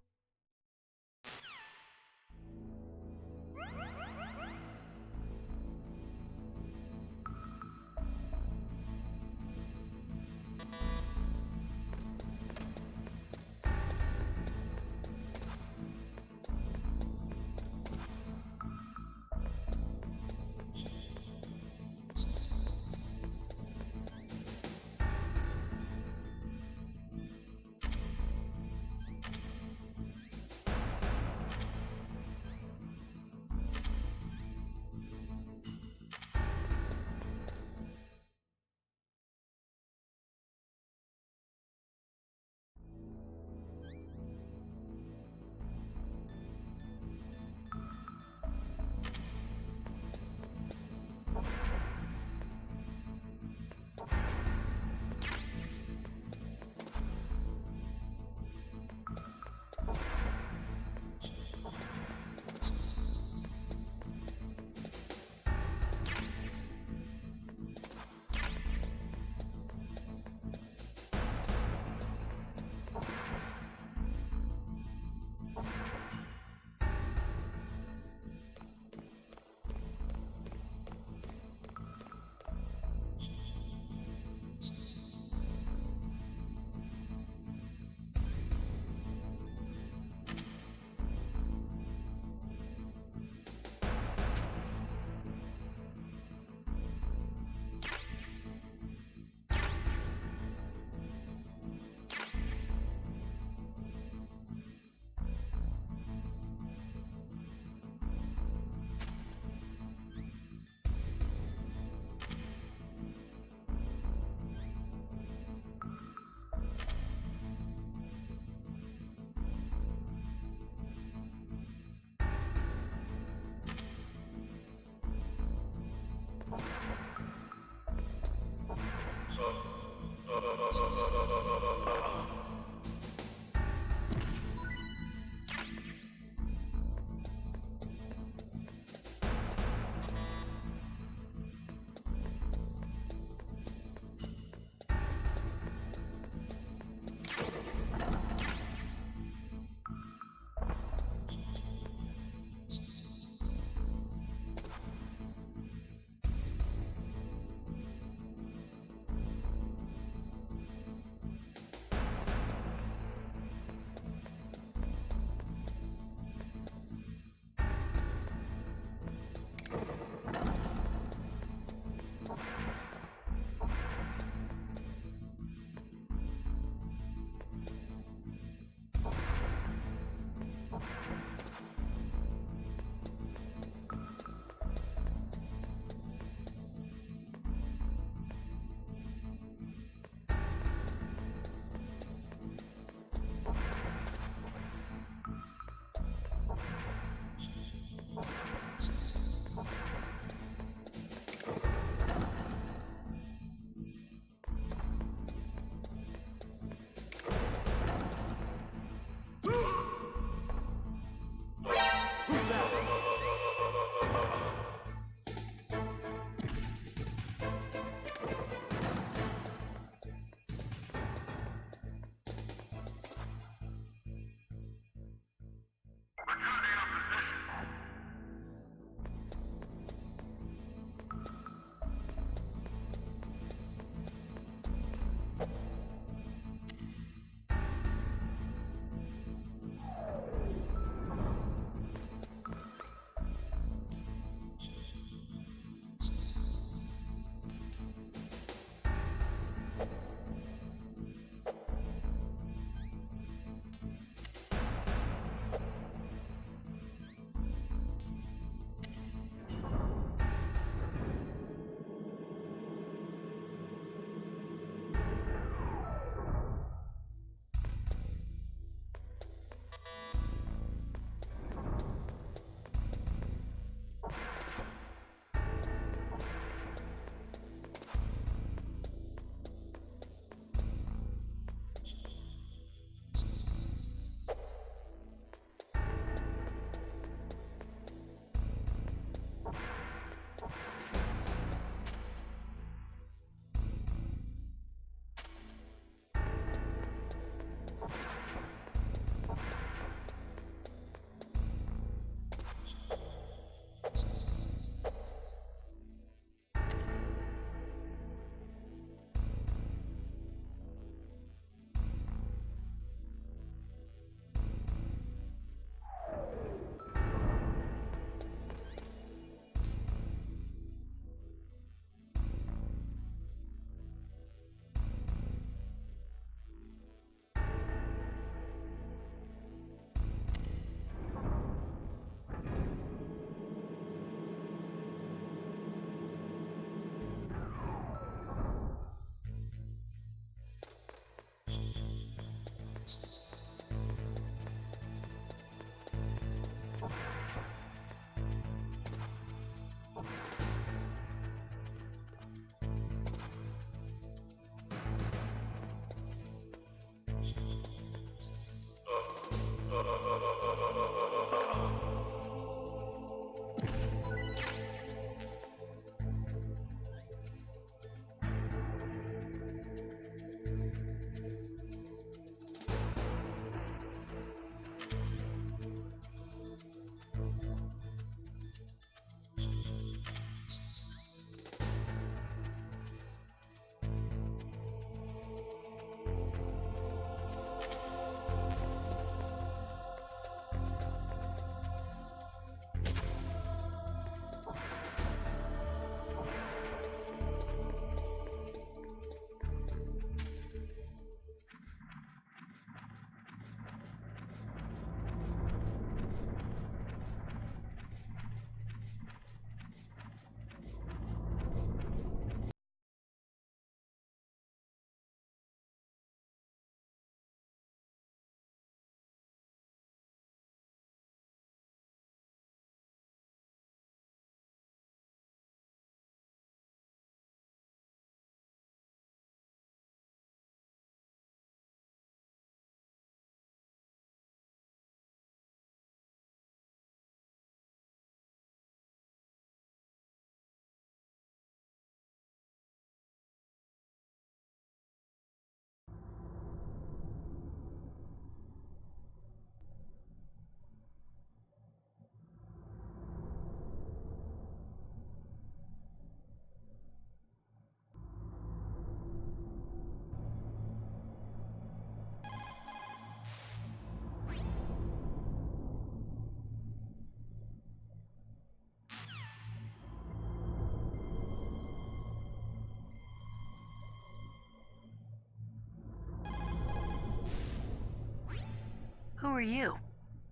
Who are you?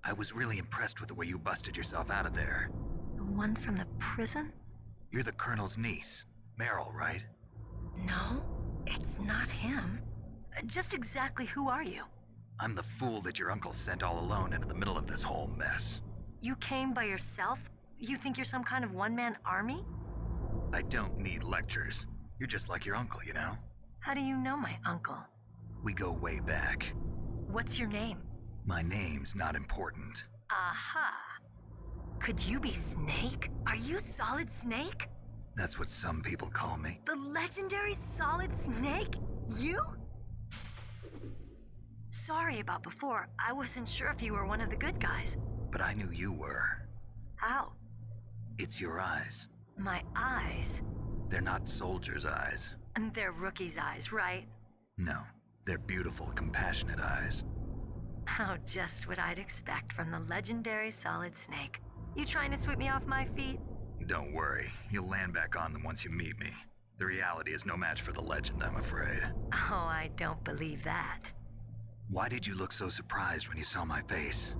I was really impressed with the way you busted yourself out of there. The one from the prison? You're the Colonel's niece, Meryl, right? No, it's not him. Just exactly who are you? I'm the fool that your uncle sent all alone into the middle of this whole mess. You came by yourself? You think you're some kind of one-man army? I don't need lectures. You're just like your uncle, you know? How do you know my uncle? We go way back. What's your name? My name's not important. Aha. Could you be Snake? Are you Solid Snake? That's what some people call me. The legendary Solid Snake? You? Sorry about before. I wasn't sure if you were one of the good guys. But I knew you were. How? It's your eyes. My eyes? They're not soldiers' eyes. And they're rookies' eyes, right? No, they're beautiful, compassionate eyes. Oh, just what I'd expect from the legendary Solid Snake. You trying to sweep me off my feet? Don't worry, you'll land back on them once you meet me. The reality is no match for the legend, I'm afraid. Oh, I don't believe that. Why did you look so surprised when you saw my face?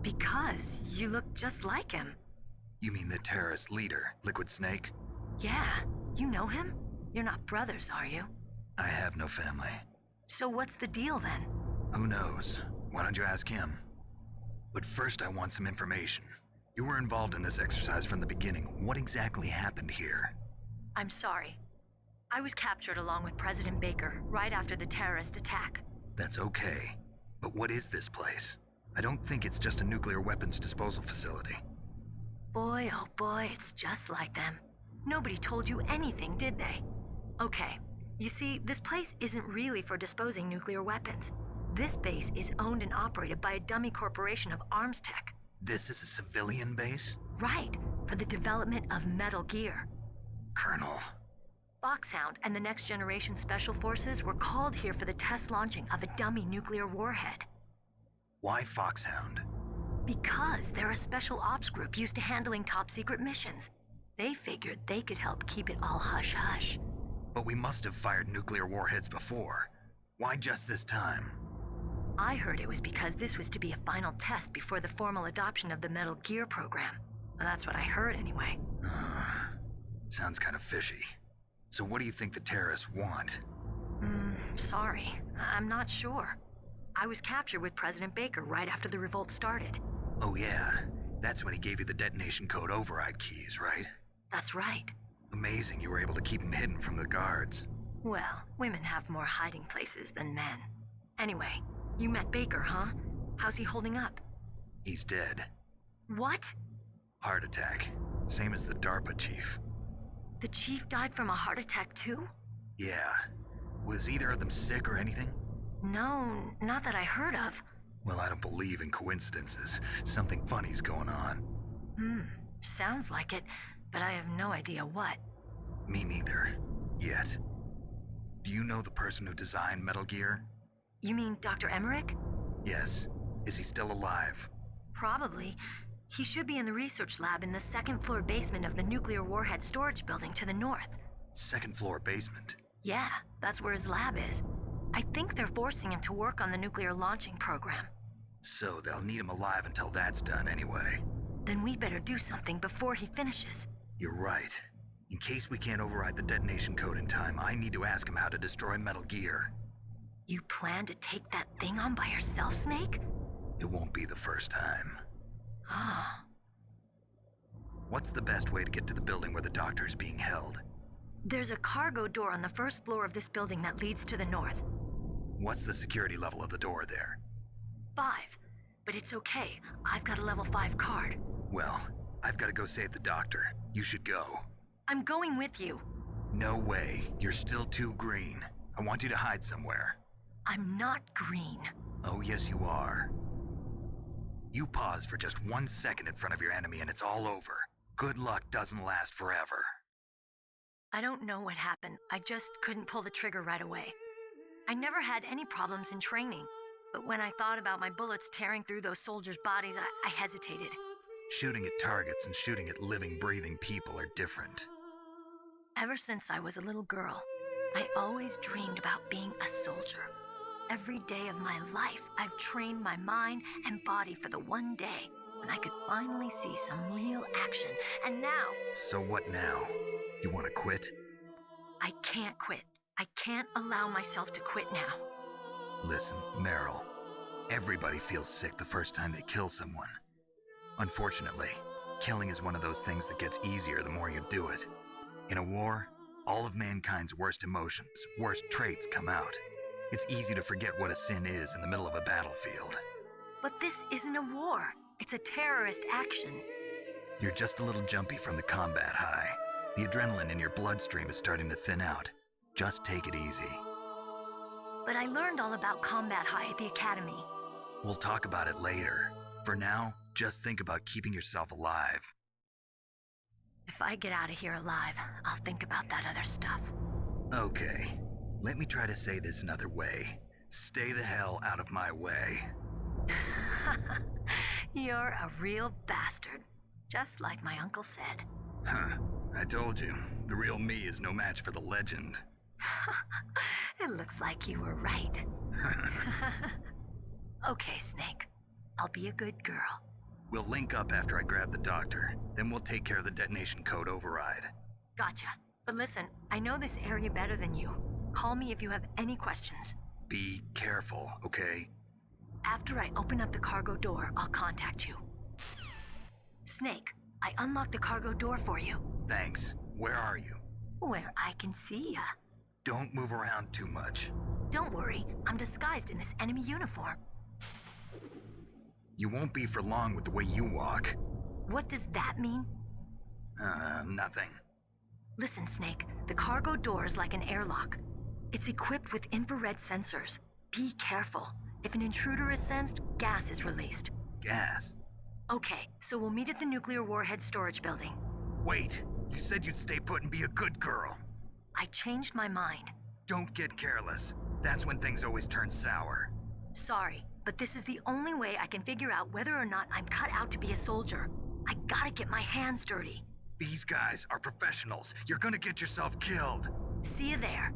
Because you look just like him. You mean the terrorist leader, Liquid Snake? Yeah, you know him? You're not brothers, are you? I have no family. So what's the deal then? Who knows? Why don't you ask him? But first I want some information. You were involved in this exercise from the beginning. What exactly happened here? I'm sorry. I was captured along with President Baker right after the terrorist attack. That's okay. But what is this place? I don't think it's just a nuclear weapons disposal facility. Boy, oh boy, it's just like them. Nobody told you anything, did they? Okay, you see, this place isn't really for disposing nuclear weapons. This base is owned and operated by a dummy corporation of arms tech. This is a civilian base? Right, for the development of Metal Gear. Colonel. FOXHOUND and the Next Generation Special Forces were called here for the test launching of a dummy nuclear warhead. Why FOXHOUND? Because they're a special ops group used to handling top-secret missions. They figured they could help keep it all hush-hush. But we must have fired nuclear warheads before. Why just this time? I heard it was because this was to be a final test before the formal adoption of the Metal Gear program. Well, that's what I heard anyway. Sounds kind of fishy. So what do you think the terrorists want? Sorry. I'm not sure. I was captured with President Baker right after the revolt started. Oh yeah, that's when he gave you the detonation code override keys, right? That's right. Amazing you were able to keep him hidden from the guards. Well, women have more hiding places than men. Anyway, you met Baker, huh? How's he holding up? He's dead. What? Heart attack. Same as the DARPA chief. The chief died from a heart attack too? Yeah. Was either of them sick or anything? No, not that I heard of. Well, I don't believe in coincidences. Something funny's going on. Sounds like it, but I have no idea what. Me neither. Yet. Do you know the person who designed Metal Gear? You mean Dr. Emerich? Yes. Is he still alive? Probably. He should be in the research lab in the second-floor basement of the nuclear warhead storage building to the north. Second-floor basement? Yeah, that's where his lab is. I think they're forcing him to work on the nuclear launching program. So they'll need him alive until that's done anyway. Then we better do something before he finishes. You're right. In case we can't override the detonation code in time, I need to ask him how to destroy Metal Gear. You plan to take that thing on by yourself, Snake? It won't be the first time. Ah. What's the best way to get to the building where the doctor's being held? There's a cargo door on the first floor of this building that leads to the north. What's the security level of the door there? 5. But it's okay. I've got a level 5 card. Well, I've got to go save the doctor. You should go. I'm going with you. No way. You're still too green. I want you to hide somewhere. I'm not green. Oh, yes, you are. You pause for just 1 second in front of your enemy and it's all over. Good luck doesn't last forever. I don't know what happened. I just couldn't pull the trigger right away. I never had any problems in training, but when I thought about my bullets tearing through those soldiers' bodies, I hesitated. Shooting at targets and shooting at living, breathing people are different. Ever since I was a little girl, I always dreamed about being a soldier. every day of my life, I've trained my mind and body for the one day when I could finally see some real action, and now... So what now? You want to quit? I can't quit. I can't allow myself to quit now. Listen, Meryl, everybody feels sick the first time they kill someone. Unfortunately, killing is one of those things that gets easier the more you do it. In a war, all of mankind's worst emotions, worst traits come out. It's easy to forget what a sin is in the middle of a battlefield. But this isn't a war. It's a terrorist action. You're just a little jumpy from the combat high. The adrenaline in your bloodstream is starting to thin out. Just take it easy. But I learned all about combat high at the academy. We'll talk about it later. For now, just think about keeping yourself alive. If I get out of here alive, I'll think about that other stuff. Okay. Let me try to say this another way. Stay the hell out of my way. You're a real bastard. Just like my uncle said. Huh. I told you. The real me is no match for the legend. It looks like you were right. Okay, Snake. I'll be a good girl. We'll link up after I grab the doctor. Then we'll take care of the detonation code override. Gotcha. But listen, I know this area better than you. Call me if you have any questions. Be careful, okay? After I open up the cargo door, I'll contact you. Snake, I unlocked the cargo door for you. Thanks. Where are you? Where I can see ya. Don't move around too much. Don't worry, I'm disguised in this enemy uniform. You won't be for long with the way you walk. What does that mean? Nothing. Listen, Snake, the cargo door is like an airlock. It's equipped with infrared sensors. Be careful. If an intruder is sensed, gas is released. Gas? Okay, so we'll meet at the nuclear warhead storage building. Wait, you said you'd stay put and be a good girl. I changed my mind. Don't get careless. That's when things always turn sour. Sorry, but this is the only way I can figure out whether or not I'm cut out to be a soldier. I gotta get my hands dirty. These guys are professionals. You're gonna get yourself killed. See you there.